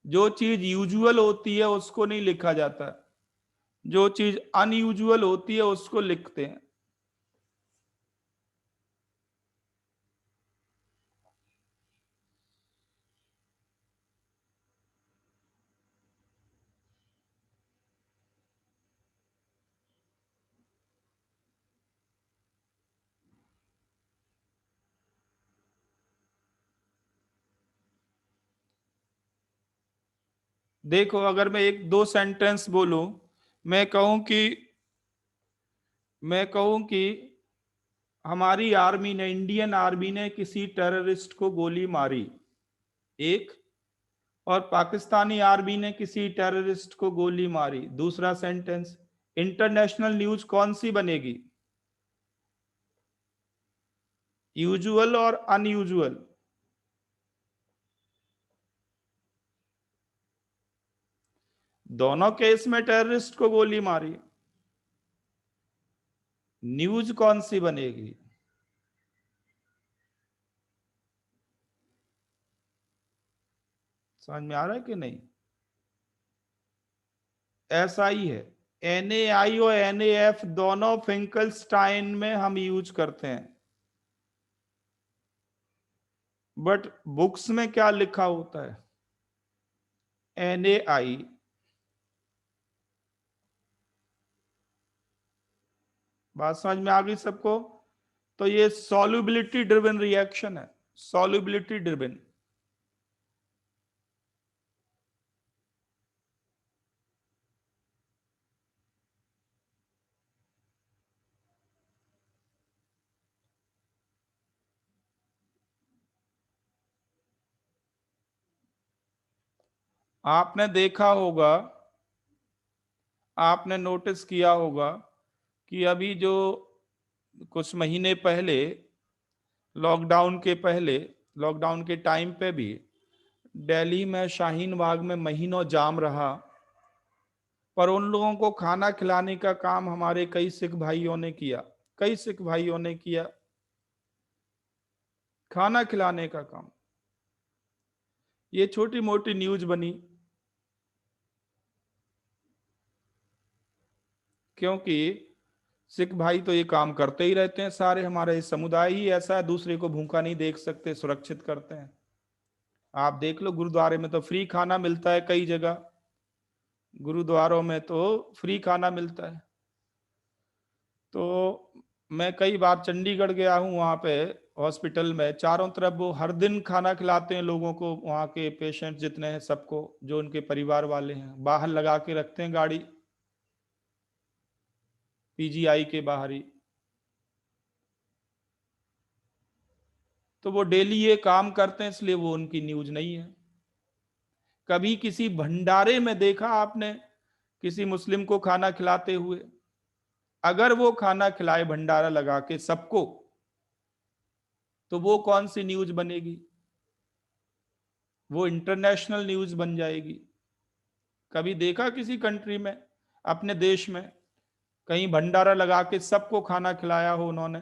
जो चीज यूजुअल होती है उसको नहीं लिखा जाता, जो चीज अनयूजुअल होती है उसको लिखते हैं। देखो अगर मैं एक दो सेंटेंस बोलूं, मैं कहूं कि मैं कहूं कि हमारी आर्मी ने, इंडियन आर्मी ने किसी टेररिस्ट को गोली मारी, एक, और पाकिस्तानी आर्मी ने किसी टेररिस्ट को गोली मारी, दूसरा सेंटेंस। इंटरनेशनल न्यूज कौन सी बनेगी? यूजुअल और अनयूजुअल? दोनों केस में टेररिस्ट को गोली मारी, न्यूज कौन सी बनेगी? समझ में आ रहा है कि नहीं? ऐसा ही है। NaI और NaF दोनों फिंकलस्टाइन में हम यूज करते हैं, बट बुक्स में क्या लिखा होता है? NaI। बात समझ में आ गई सबको? तो ये सॉल्युबिलिटी ड्रिवन रिएक्शन है, सॉल्युबिलिटी ड्रिवन। आपने देखा होगा, आपने नोटिस किया होगा कि अभी जो कुछ महीने पहले, लॉकडाउन के पहले, लॉकडाउन के टाइम पे भी दिल्ली में शाहीन बाग में महीनों जाम रहा, पर उन लोगों को खाना खिलाने का काम हमारे कई सिख भाइयों ने किया, कई सिख भाइयों ने किया खाना खिलाने का काम। ये छोटी मोटी न्यूज बनी, क्योंकि सिख भाई तो ये काम करते ही रहते हैं सारे, हमारे समुदाय ही ऐसा है, दूसरे को भूखा नहीं देख सकते, सुरक्षित करते हैं। आप देख लो गुरुद्वारे में तो फ्री खाना मिलता है, कई जगह गुरुद्वारों में तो फ्री खाना मिलता है। तो मैं कई बार चंडीगढ़ गया हूँ, वहाँ पे हॉस्पिटल में चारों तरफ वो हर दिन खाना खिलाते हैं लोगों को, वहाँ के पेशेंट जितने हैं सबको, जो उनके परिवार वाले हैं, बाहर लगा के रखते हैं गाड़ी, PGI के बाहर ही। तो वो डेली ये काम करते हैं, इसलिए वो उनकी न्यूज नहीं है। कभी किसी भंडारे में देखा आपने किसी मुस्लिम को खाना खिलाते हुए? अगर वो खाना खिलाए भंडारा लगा के सबको, तो वो कौन सी न्यूज बनेगी? वो इंटरनेशनल न्यूज बन जाएगी। कभी देखा किसी कंट्री में, अपने देश में कहीं भंडारा लगा के सबको खाना खिलाया हो उन्होंने?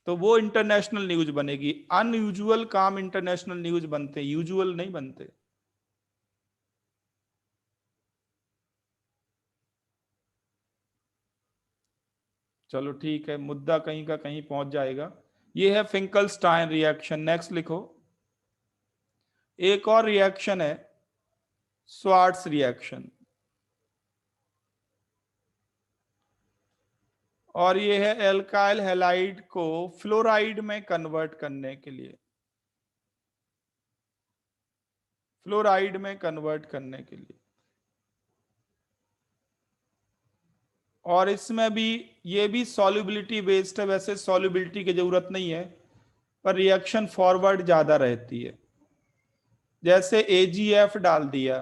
तो वो इंटरनेशनल न्यूज बनेगी। अनयूजुअल काम इंटरनेशनल न्यूज बनते, यूजुअल नहीं बनते। चलो ठीक है, मुद्दा कहीं का कहीं पहुंच जाएगा। ये है फिंकलस्टाइन रिएक्शन। नेक्स्ट लिखो। एक और रिएक्शन है स्वार्ट्स रिएक्शन, और ये है एल्काइल हैलाइड को फ्लोराइड में कन्वर्ट करने के लिए। फ्लोराइड में कन्वर्ट करने के लिए। और इसमें भी ये भी सॉल्युबिलिटी बेस्ड है, वैसे सॉल्युबिलिटी की जरूरत नहीं है, पर रिएक्शन फॉरवर्ड ज्यादा रहती है। जैसे एजीएफ डाल दिया,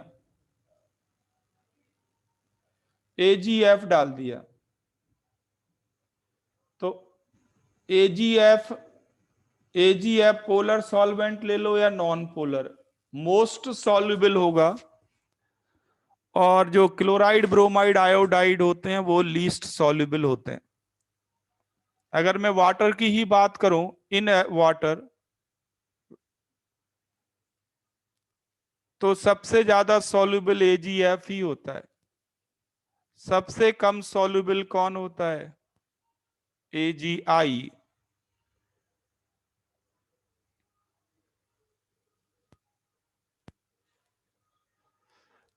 एजीएफ डाल दिया, तो एजीएफ, एजीएफ पोलर सॉल्वेंट ले लो या नॉन पोलर, मोस्ट सॉल्युबल होगा, और जो क्लोराइड ब्रोमाइड आयोडाइड होते हैं वो लीस्ट सॉल्युबल होते हैं। अगर मैं वाटर की ही बात करूं, इन वाटर, तो सबसे ज्यादा सॉल्युबल एजीएफ ही होता है। सबसे कम सॉल्युबल कौन होता है? एजीआई।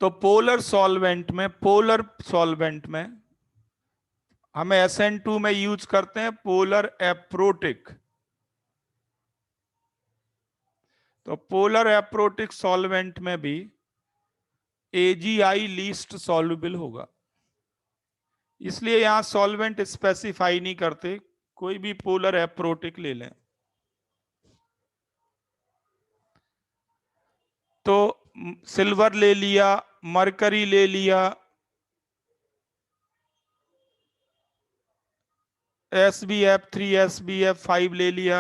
तो पोलर सॉल्वेंट में हम SN2 में यूज करते हैं पोलर एप्रोटिक। तो पोलर एप्रोटिक सॉल्वेंट में भी एजीआई लीस्ट सॉल्युबल होगा। इसलिए यहां सॉल्वेंट स्पेसिफाई नहीं करते, कोई भी पोलर एप्रोटिक ले लें। तो सिल्वर ले लिया, मरकरी ले लिया, SbF3 SbF5 ले लिया,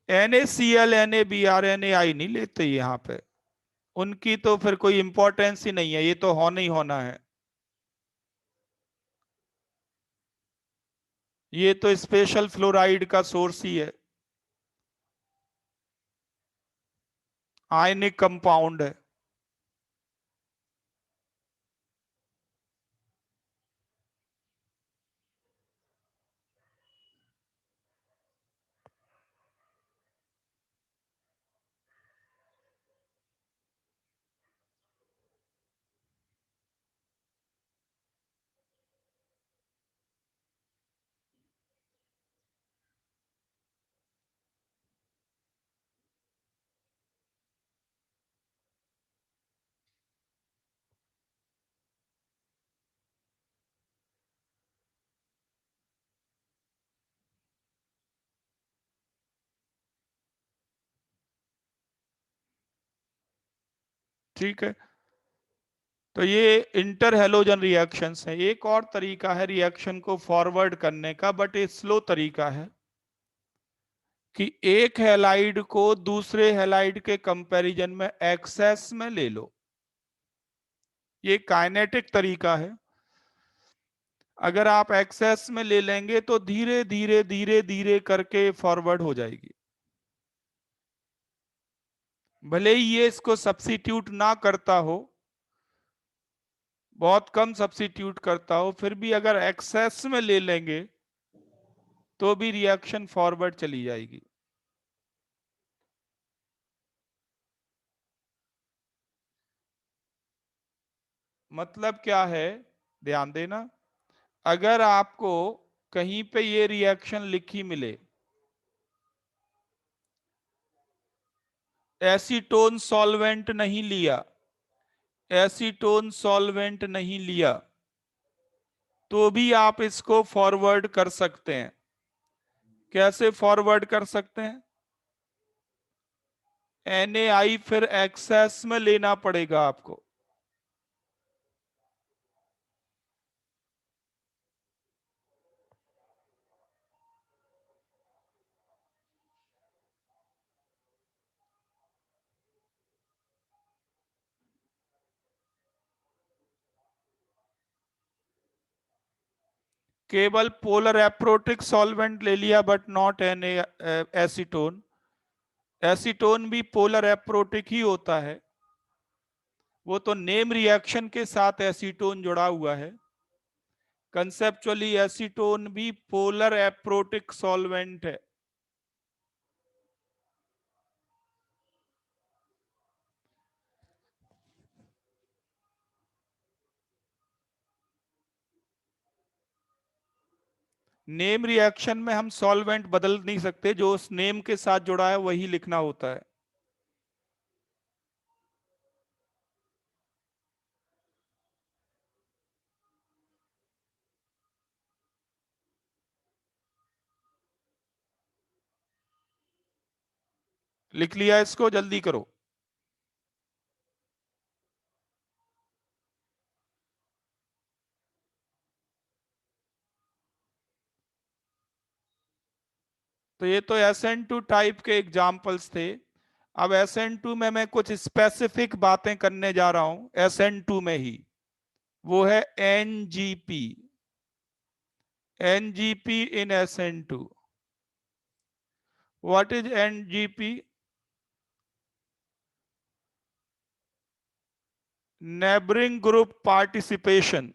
NaCl NaBr NaI नहीं लेते यहां पे, उनकी तो फिर कोई इंपॉर्टेंस ही नहीं है, ये तो होना ही होना है। ये तो स्पेशल फ्लोराइड का सोर्स ही है, आयनिक कंपाउंड है। ठीक है, तो ये इंटर हेलोजन रिएक्शंस है। एक और तरीका है रिएक्शन को फॉरवर्ड करने का, बट ये स्लो तरीका है, कि एक हैलाइड को दूसरे हैलाइड के कंपैरिजन में एक्सेस में ले लो। ये काइनेटिक तरीका है। अगर आप एक्सेस में ले लेंगे तो धीरे धीरे धीरे धीरे करके फॉरवर्ड हो जाएगी। भले ही ये इसको सब्सिट्यूट ना करता हो, बहुत कम सब्सिट्यूट करता हो, फिर भी अगर एक्सेस में ले लेंगे तो भी रिएक्शन फॉरवर्ड चली जाएगी। मतलब क्या है, ध्यान देना, अगर आपको कहीं पे ये रिएक्शन लिखी मिले, एसीटोन सॉल्वेंट नहीं लिया, एसीटोन सॉल्वेंट नहीं लिया, तो भी आप इसको फॉरवर्ड कर सकते हैं। कैसे फॉरवर्ड कर सकते हैं? NaI फिर एक्सेस में लेना पड़ेगा आपको। केवल पोलर एप्रोटिक सॉल्वेंट ले लिया, बट नॉट एसीटोन। एसीटोन भी पोलर एप्रोटिक ही होता है, वो तो नेम रिएक्शन के साथ एसीटोन जुड़ा हुआ है। कंसेप्चुअली एसीटोन भी पोलर एप्रोटिक सॉल्वेंट है। नेम रिएक्शन में हम सॉल्वेंट बदल नहीं सकते, जो उस नेम के साथ जुड़ा है वही लिखना होता है। लिख लिया इसको, जल्दी करो। तो ये तो SN2 टाइप के एग्जाम्पल्स थे। अब SN2 में मैं कुछ स्पेसिफिक बातें करने जा रहा हूं, SN2 में ही। वो है NGP। NGP in SN2। What is NGP? Neighboring group participation।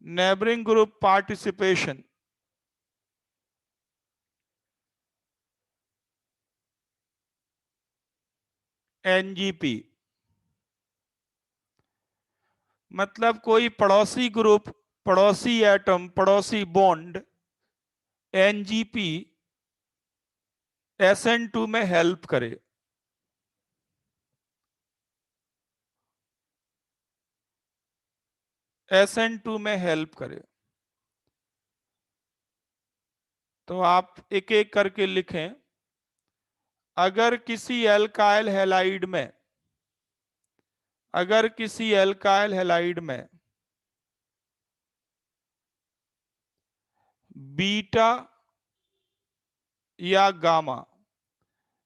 Neighboring group participation। NGP मतलब कोई पड़ोसी ग्रुप, पड़ोसी एटम, पड़ोसी बॉन्ड NGP SN2 में हेल्प करे। SN2 में हेल्प करे। तो आप एक एक करके लिखें। अगर किसी एल्काइल हैलाइड में, अगर किसी एल्काइल हैलाइड में बीटा या गामा,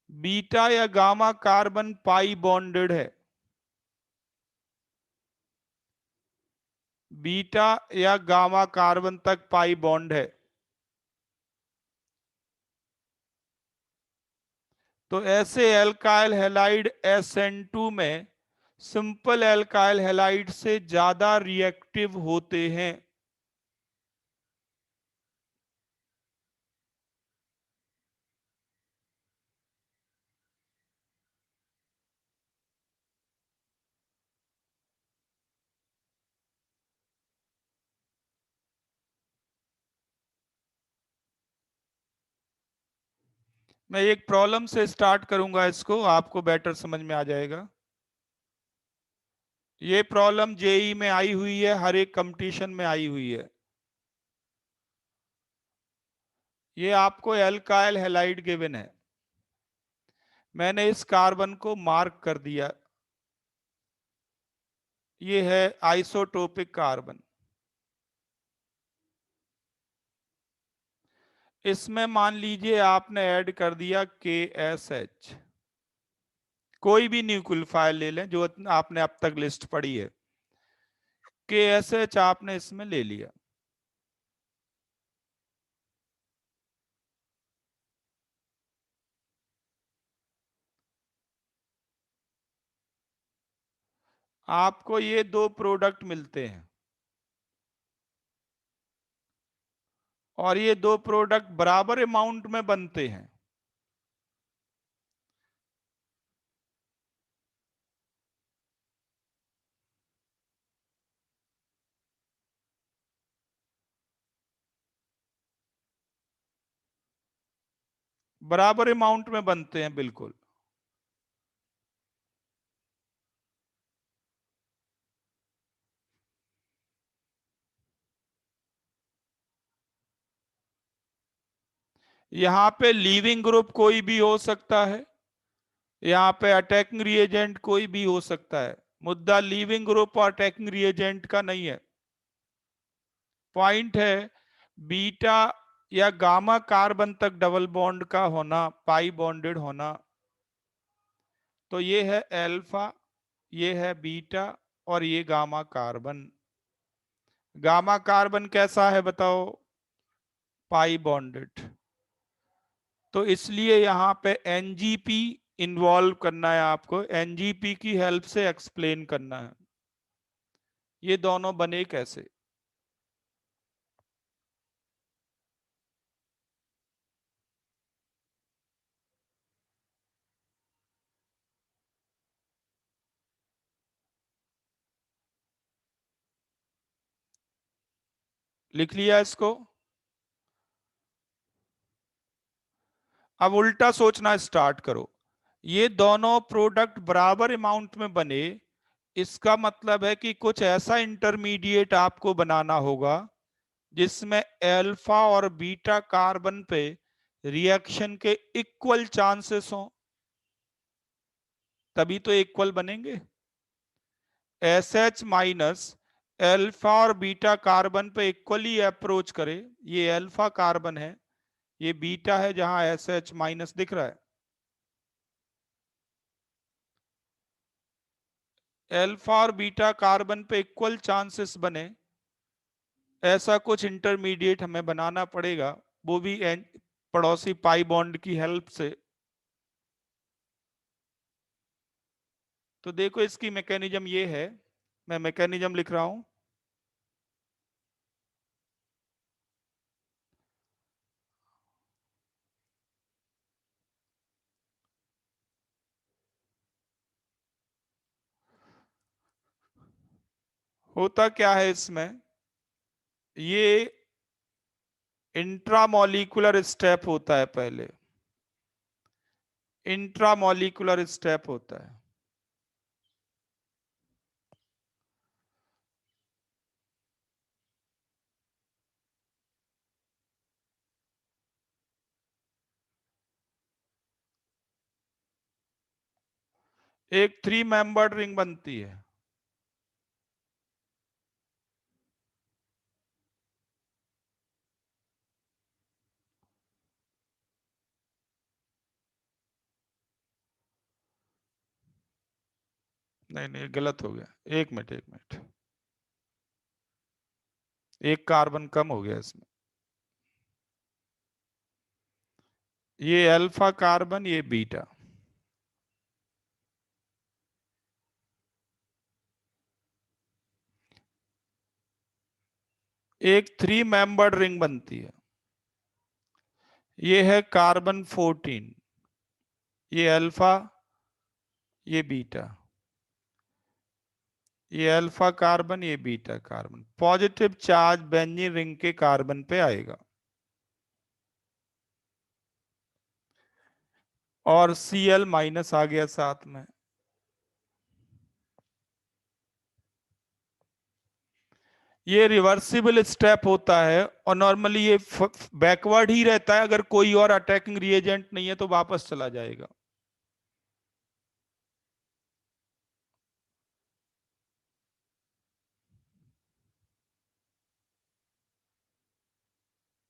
बीटा या गामा कार्बन पाई बॉन्डेड है, बीटा या गामा कार्बन तक पाई बॉन्ड है, तो ऐसे एल्काइल हैलाइड SN2 में सिंपल एल्काइल हैलाइड से ज्यादा रिएक्टिव होते हैं। मैं एक प्रॉब्लम से स्टार्ट करूंगा, इसको आपको बेटर समझ में आ जाएगा। ये प्रॉब्लम जेई में आई हुई है, हर एक कंपटीशन में आई हुई है। ये आपको एल्काइल हैलाइड गिवन है, मैंने इस कार्बन को मार्क कर दिया, ये है आइसोटोपिक कार्बन। इसमें मान लीजिए आपने ऐड कर दिया KSH, कोई भी न्यूक्लियोफाइल ले लें जो आपने अब तक लिस्ट पढ़ी है, KSH आपने इसमें ले लिया। आपको ये दो प्रोडक्ट मिलते हैं, और ये दो प्रोडक्ट बराबर अमाउंट में बनते हैं। बराबर अमाउंट में बनते हैं, बिल्कुल। यहां पे लीविंग ग्रुप कोई भी हो सकता है, यहाँ पे अटैकिंग रिएजेंट कोई भी हो सकता है। मुद्दा लीविंग ग्रुप और अटैकिंग रिएजेंट का नहीं है, पॉइंट है बीटा या गामा कार्बन तक डबल बॉन्ड का होना, पाई बॉन्डेड होना। तो ये है अल्फा, ये है बीटा, और ये गामा कार्बन। गामा कार्बन कैसा है बताओ? पाई बॉन्डेड। तो इसलिए यहां पे एनजीपी इन्वॉल्व करना है, आपको एनजीपी की हेल्प से एक्सप्लेन करना है ये दोनों बने कैसे। लिख लिया इसको। अब उल्टा सोचना स्टार्ट करो। ये दोनों प्रोडक्ट बराबर अमाउंट में बने, इसका मतलब है कि कुछ ऐसा इंटरमीडिएट आपको बनाना होगा जिसमें अल्फा और बीटा कार्बन पे रिएक्शन के इक्वल चांसेस हो, तभी तो इक्वल बनेंगे। एस माइनस अल्फा और बीटा कार्बन पे इक्वली अप्रोच करे। ये अल्फा कार्बन है, ये बीटा है जहां एस माइनस दिख रहा है। अल्फा और बीटा कार्बन पे इक्वल चांसेस बने, ऐसा कुछ इंटरमीडिएट हमें बनाना पड़ेगा, वो भी पड़ोसी पाई बॉन्ड की हेल्प से। तो देखो इसकी मैकेनिज्म ये है, मैं मैकेनिज्म लिख रहा हूं। होता क्या है इसमें, ये इंट्रामोलिकुलर स्टेप होता है, पहले इंट्रामोलिकुलर स्टेप होता है। एक 3 मेंबर्ड रिंग बनती है। नहीं नहीं, गलत हो गया, एक मिनट एक मिनट, एक कार्बन कम हो गया इसमें। ये अल्फा कार्बन, ये बीटा। एक 3 मेंबर्ड रिंग बनती है। ये है कार्बन 14, ये अल्फा, ये बीटा। ये अल्फा कार्बन, ये beta carbon. Positive charge benzene ring के कार्बन पे आएगा, और Cl माइनस आ गया साथ में। ये रिवर्सिबल स्टेप होता है, और नॉर्मली ये बैकवर्ड ही रहता है, अगर कोई और अटैकिंग रिएजेंट नहीं है तो वापस चला जाएगा।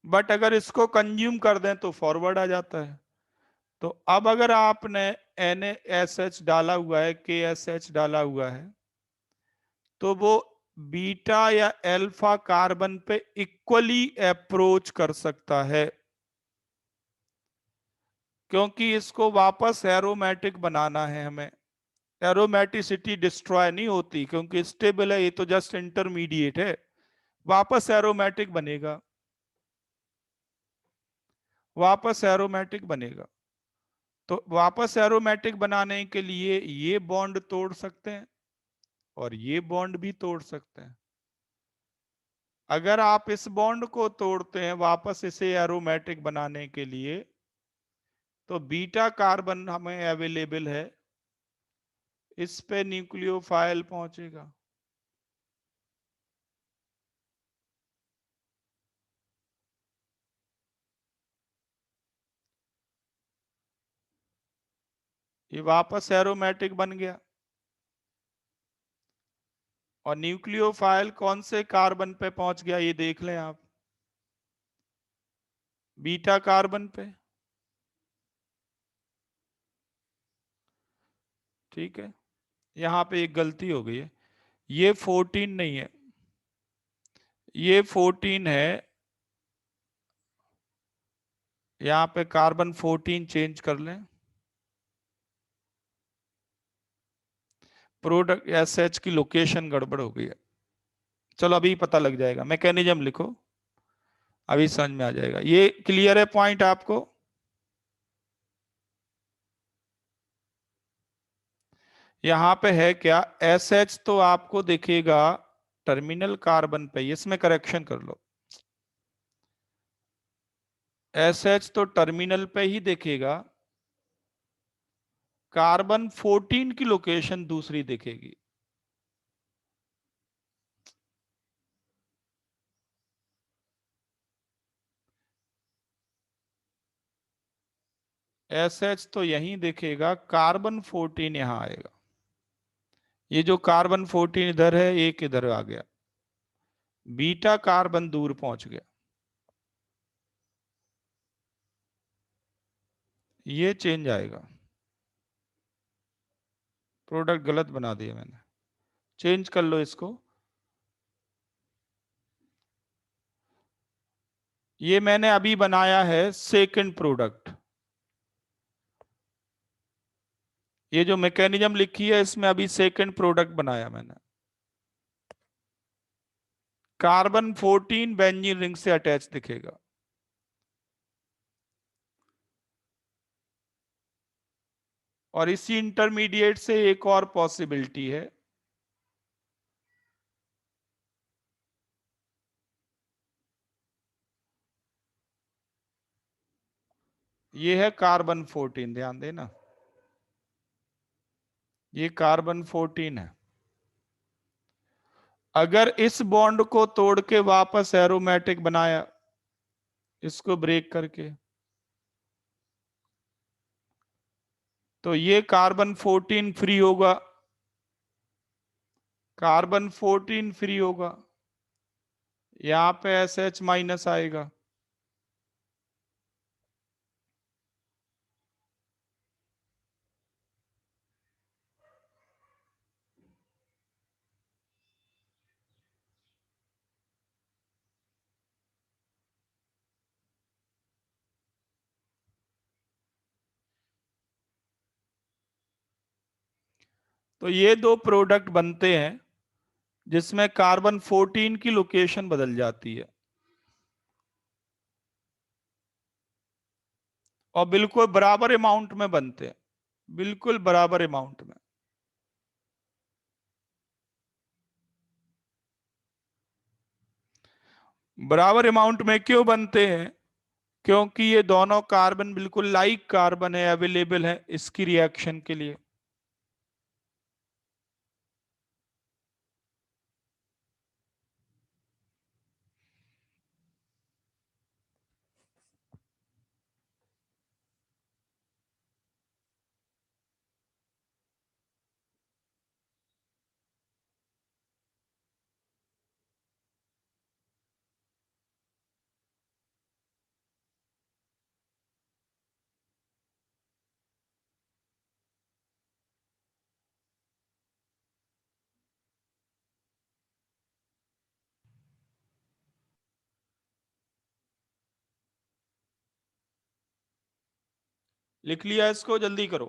बट अगर इसको कंज्यूम कर दें तो फॉरवर्ड आ जाता है। तो अब अगर आपने NaSH डाला हुआ है, KSH डाला हुआ है, तो वो बीटा या अल्फा कार्बन पे इक्वली अप्रोच कर सकता है, क्योंकि इसको वापस एरोमेटिक बनाना है हमें। एरोमेटिसिटी डिस्ट्रॉय नहीं होती क्योंकि स्टेबल है, ये तो जस्ट इंटरमीडिएट है, वापस एरोमेटिक बनेगा, वापस एरोमेटिक बनेगा। तो वापस एरोमेटिक बनाने के लिए ये बॉन्ड तोड़ सकते हैं और ये बॉन्ड भी तोड़ सकते हैं। अगर आप इस बॉन्ड को तोड़ते हैं वापस इसे एरोमेटिक बनाने के लिए, तो बीटा कार्बन हमें अवेलेबल है, इस पे न्यूक्लियोफाइल पहुंचेगा। ये वापस एरोमेटिक बन गया, और न्यूक्लियोफाइल कौन से कार्बन पे पहुंच गया ये देख लें आप, बीटा कार्बन पे। ठीक है, यहां पे एक गलती हो गई है, ये 14 नहीं है, ये 14 है। यहां पे कार्बन 14 चेंज कर लें, प्रोडक्ट एसएच की लोकेशन गड़बड़ हो गई है। चलो अभी पता लग जाएगा, मैकेनिज्म लिखो, अभी समझ में आ जाएगा। ये क्लियर है पॉइंट आपको? यहां पे है क्या, एस एच तो आपको दिखेगा टर्मिनल कार्बन पे, इसमें करेक्शन कर लो। SH तो टर्मिनल पे ही दिखेगा, कार्बन 14 की लोकेशन दूसरी दिखेगी। SH तो यहीं दिखेगा, कार्बन 14 यहां आएगा। ये जो कार्बन 14 इधर है, एक इधर आ गया, बीटा कार्बन दूर पहुंच गया। ये चेंज आएगा। प्रोडक्ट गलत बना दिया मैंने, चेंज कर लो इसको। ये मैंने अभी बनाया है सेकंड प्रोडक्ट। ये जो मैकेनिज्म लिखी है इसमें अभी सेकंड प्रोडक्ट बनाया मैंने। कार्बन 14 बेंजीन रिंग से अटैच दिखेगा। और इसी इंटरमीडिएट से एक और पॉसिबिलिटी है, ये है कार्बन 14, ध्यान देना, ये कार्बन 14 है। अगर इस बॉन्ड को तोड़ के वापस एरोमेटिक बनाया, इसको ब्रेक करके, तो ये कार्बन 14 फ्री होगा, कार्बन 14 फ्री होगा, यहां पे SH माइनस आएगा। तो ये दो प्रोडक्ट बनते हैं जिसमें कार्बन 14 की लोकेशन बदल जाती है, और बिल्कुल बराबर अमाउंट में बनते हैं, बिल्कुल बराबर अमाउंट में। बराबर अमाउंट में क्यों बनते हैं? क्योंकि ये दोनों कार्बन बिल्कुल लाइक कार्बन है, अवेलेबल है इसकी रिएक्शन के लिए। लिख लिया इसको, जल्दी करो।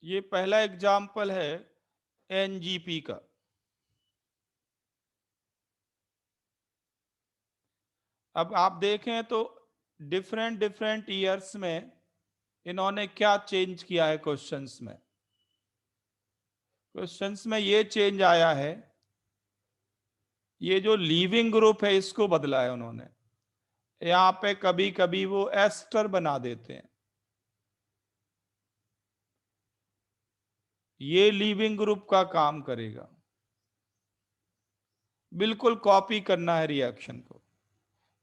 ये पहला एग्जाम्पल है NGP का। अब आप देखें तो डिफरेंट डिफरेंट ईयर्स में इन्होंने क्या चेंज किया है क्वेश्चंस में। क्वेश्चंस में ये चेंज आया है, ये जो लीविंग ग्रुप है इसको बदला है उन्होंने। यहाँ पे कभी कभी वो एस्टर बना देते हैं, ये लीविंग ग्रुप का काम करेगा। बिल्कुल कॉपी करना है रिएक्शन को,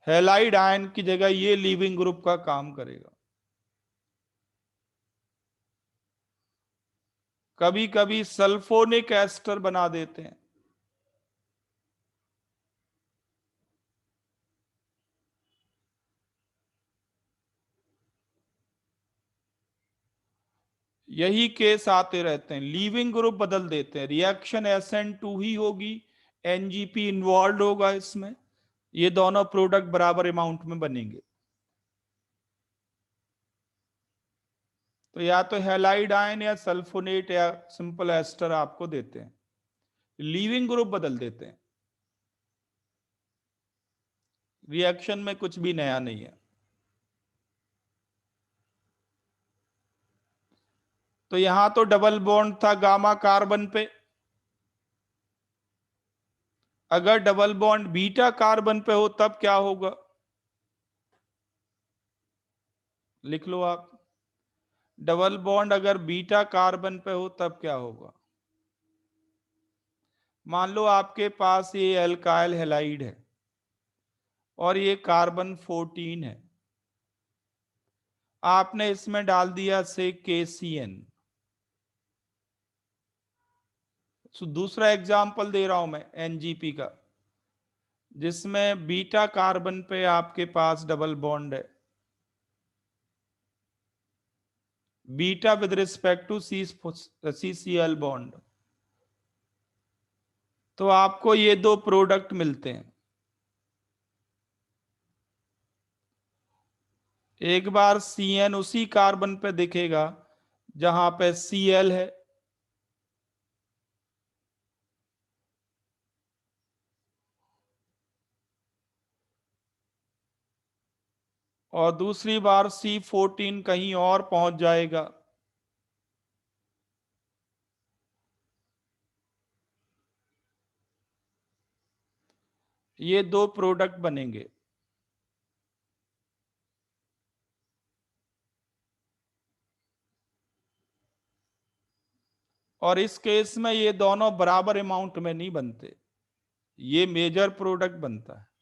हैलाइड आयन की जगह ये लीविंग ग्रुप का काम करेगा। कभी कभी सल्फोनिक एस्टर बना देते हैं। यही केस आते रहते हैं, लीविंग ग्रुप बदल देते हैं, रिएक्शन SN2 ही होगी, NGP इन्वॉल्व होगा इसमें, ये दोनों प्रोडक्ट बराबर अमाउंट में बनेंगे। तो या तो हैलाइड आयन या सल्फोनेट या सिंपल एस्टर आपको देते हैं, लीविंग ग्रुप बदल देते हैं, रिएक्शन में कुछ भी नया नहीं है। तो यहां तो डबल बॉन्ड था गामा कार्बन पे, अगर डबल बॉन्ड बीटा कार्बन पे हो तब क्या होगा, लिख लो आप। डबल बॉन्ड अगर बीटा कार्बन पे हो तब क्या होगा। मान लो आपके पास ये एल्काइल हैलाइड है और ये कार्बन 14 है, आपने इसमें डाल दिया से KCN। दूसरा एग्जाम्पल दे रहा हूं मैं NGP का, जिसमें बीटा कार्बन पे आपके पास डबल बॉन्ड है, beta with respect to CCl bond. तो आपको ये दो प्रोडक्ट मिलते हैं। एक बार CN उसी कार्बन पे दिखेगा जहां पे Cl है, और दूसरी बार C14 कहीं और पहुंच जाएगा। ये दो प्रोडक्ट बनेंगे। और इस केस में ये दोनों बराबर अमाउंट में नहीं बनते, ये मेजर प्रोडक्ट बनता है।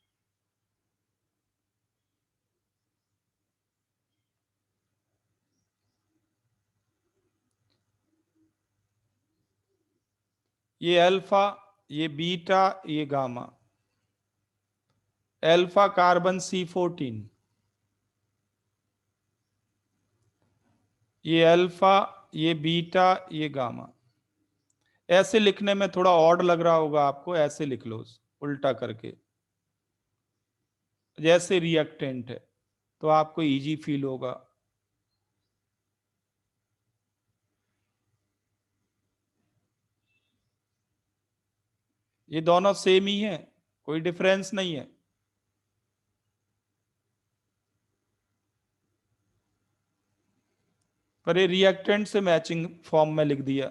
ये अल्फा, ये बीटा, ये गामा। अल्फा कार्बन C14, ये अल्फा, ये बीटा, ये गामा। ऐसे लिखने में थोड़ा ऑड लग रहा होगा आपको, ऐसे लिख लो उल्टा करके, जैसे रिएक्टेंट है, तो आपको इजी फील होगा। ये दोनों सेम ही है, कोई डिफरेंस नहीं है। पर ये रिएक्टेंट से मैचिंग फॉर्म में लिख दिया।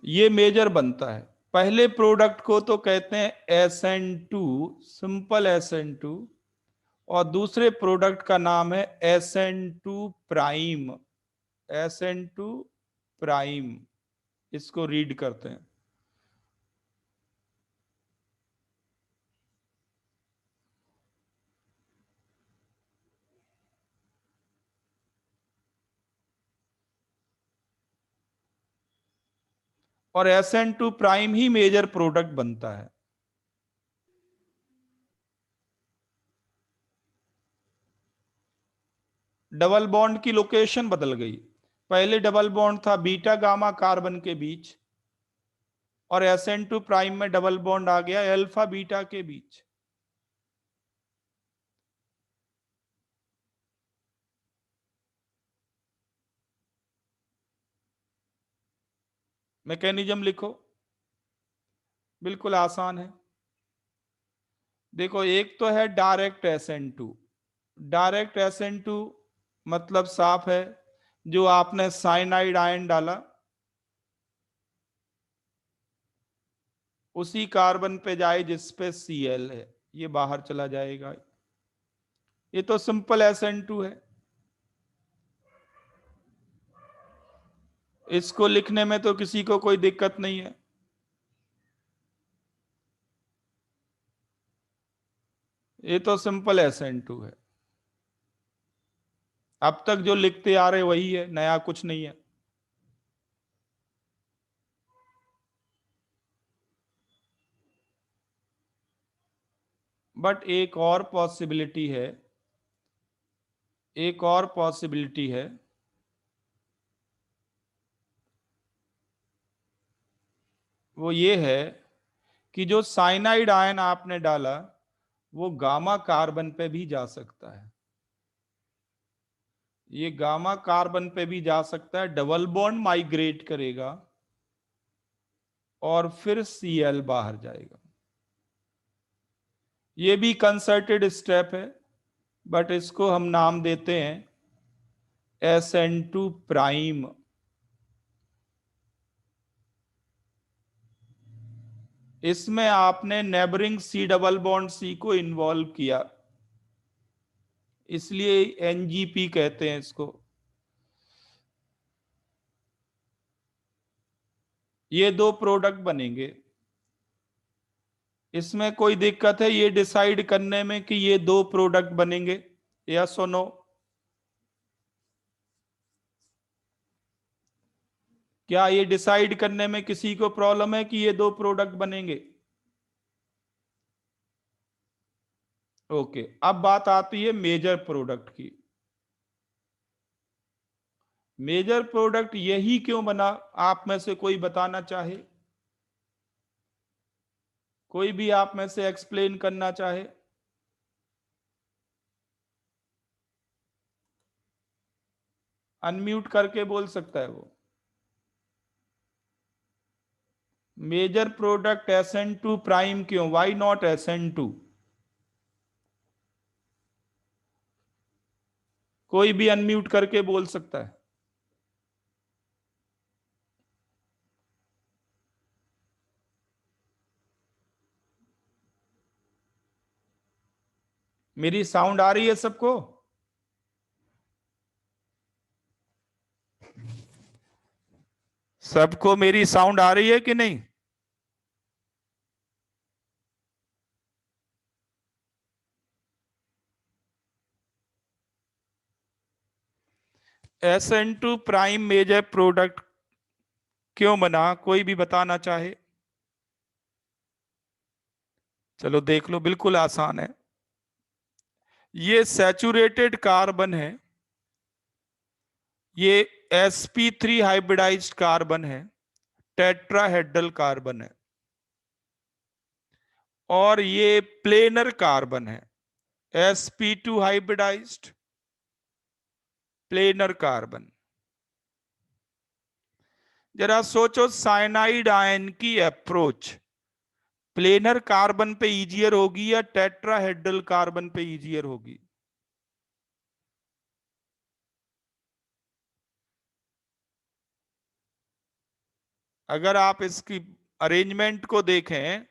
ये मेजर बनता है। पहले प्रोडक्ट को तो कहते हैं SN2, सिंपल SN2, और दूसरे प्रोडक्ट का नाम है SN2 प्राइम, SN2 प्राइम, इसको रीड करते हैं। और SN2 प्राइम ही मेजर प्रोडक्ट बनता है। डबल बॉन्ड की लोकेशन बदल गई। पहले डबल बॉन्ड था बीटा गामा कार्बन के बीच, और SN2 प्राइम में डबल बॉन्ड आ गया अल्फा बीटा के बीच। मैकेनिज्म लिखो, बिल्कुल आसान है। देखो, एक तो है डायरेक्ट SN2। डायरेक्ट SN2 मतलब साफ है, जो आपने साइनाइड आयन डाला उसी कार्बन पे जाए जिस पे Cl है, ये बाहर चला जाएगा। ये तो सिंपल SN2 है, इसको लिखने में तो किसी को कोई दिक्कत नहीं है। ये तो सिंपल SN2 है, अब तक जो लिखते आ रहे वही है, नया कुछ नहीं है। बट एक और पॉसिबिलिटी है, एक और पॉसिबिलिटी है। वो ये है कि जो साइनाइड आयन आपने डाला वो गामा कार्बन पे भी जा सकता है। ये गामा कार्बन पे भी जा सकता है, डबल बॉन्ड माइग्रेट करेगा और फिर Cl बाहर जाएगा। ये भी कंसर्टेड स्टेप है, बट इसको हम नाम देते हैं SN2 प्राइम। इसमें आपने neighbouring C double bond C को इन्वॉल्व किया, इसलिए एनजीपी कहते हैं इसको। ये दो प्रोडक्ट बनेंगे। इसमें कोई दिक्कत है ये डिसाइड करने में कि ये दो प्रोडक्ट बनेंगे, यस और नो? क्या ये डिसाइड करने में किसी को प्रॉब्लम है कि ये दो प्रोडक्ट बनेंगे? ओके, अब बात आती है मेजर प्रोडक्ट की। मेजर प्रोडक्ट यही क्यों बना, आप में से कोई बताना चाहे? कोई भी आप में से एक्सप्लेन करना चाहे? अनम्यूट करके बोल सकता है वो। मेजर प्रोडक्ट SN2 प्राइम क्यों, वाई नॉट SN2? कोई भी अनम्यूट करके बोल सकता है। मेरी साउंड आ रही है सबको? सबको मेरी साउंड आ रही है कि नहीं? SN2 प्राइम मेजर प्रोडक्ट क्यों बना, कोई भी बताना चाहे? चलो देख लो, बिल्कुल आसान है। ये सैचुरेटेड कार्बन है, ये sp3 हाइब्रिडाइज्ड कार्बन है, टेट्राहेड्रल कार्बन है, और ये प्लेनर कार्बन है, sp2 हाइब्रिडाइज्ड प्लेनर कार्बन। जरा सोचो, साइनाइड आयन की अप्रोच प्लेनर कार्बन पे इजियर होगी या टेट्राहेड्रल कार्बन पे इजियर होगी? अगर आप इसकी अरेंजमेंट को देखें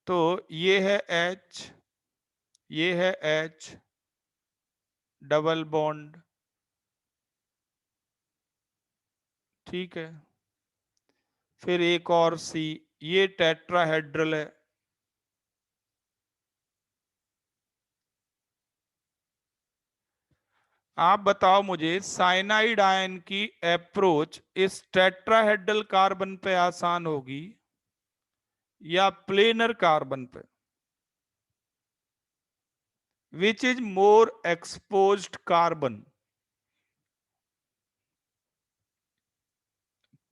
तो ये है H, ये है H डबल बॉन्ड, ठीक है, फिर एक और C, ये टेट्राहेड्रल है। आप बताओ मुझे, साइनाइड आयन की अप्रोच इस टेट्राहेड्रल कार्बन पे आसान होगी या प्लेनर कार्बन पे? Which is more exposed carbon?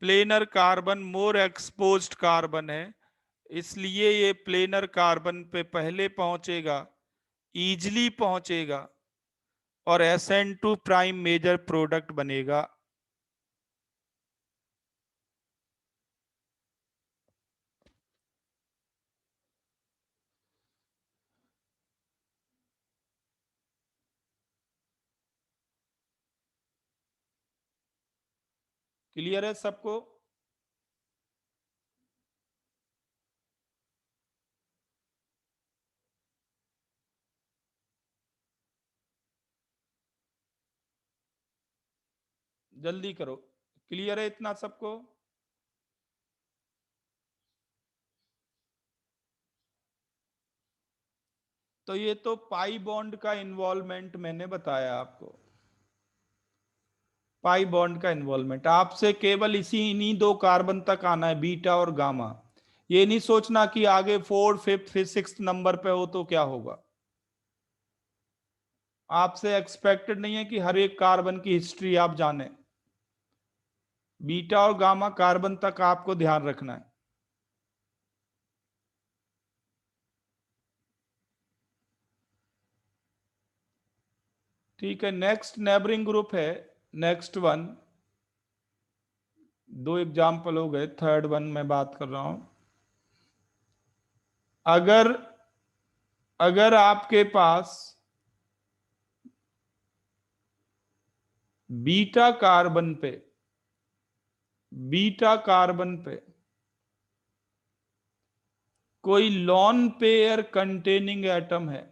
Planar carbon more exposed carbon है, इसलिए ये प्लेनर कार्बन पे पहले पहुंचेगा, इजली पहुंचेगा, और SN2 प्राइम मेजर प्रोडक्ट बनेगा। क्लियर है सबको? जल्दी करो, क्लियर है इतना सबको? तो ये तो पाई बॉन्ड का इन्वॉल्वमेंट मैंने बताया आपको। पाई बॉन्ड का इन्वॉल्वमेंट आपसे केवल इन्हीं दो कार्बन तक आना है, बीटा और गामा। ये नहीं सोचना कि आगे फोर्थ फिफ्थ फिर सिक्स नंबर पे हो तो क्या होगा। आपसे एक्सपेक्टेड नहीं है कि हर एक कार्बन की हिस्ट्री आप जाने। बीटा और गामा कार्बन तक आपको ध्यान रखना है। ठीक है, नेक्स्ट नेबरिंग ग्रुप है, नेक्स्ट वन। दो एग्जाम्पल हो गए, थर्ड वन मैं बात कर रहा हूं। अगर अगर आपके पास बीटा कार्बन पे बीटा कार्बन पे कोई लॉन पेयर कंटेनिंग एटम है,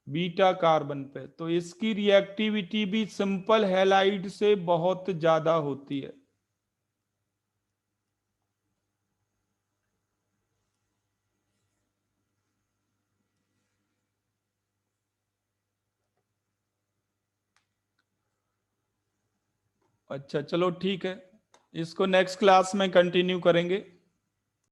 बीटा कार्बन पे, तो इसकी रिएक्टिविटी भी सिंपल हैलाइड से बहुत ज्यादा होती है। अच्छा चलो ठीक है, इसको नेक्स्ट क्लास में कंटिन्यू करेंगे।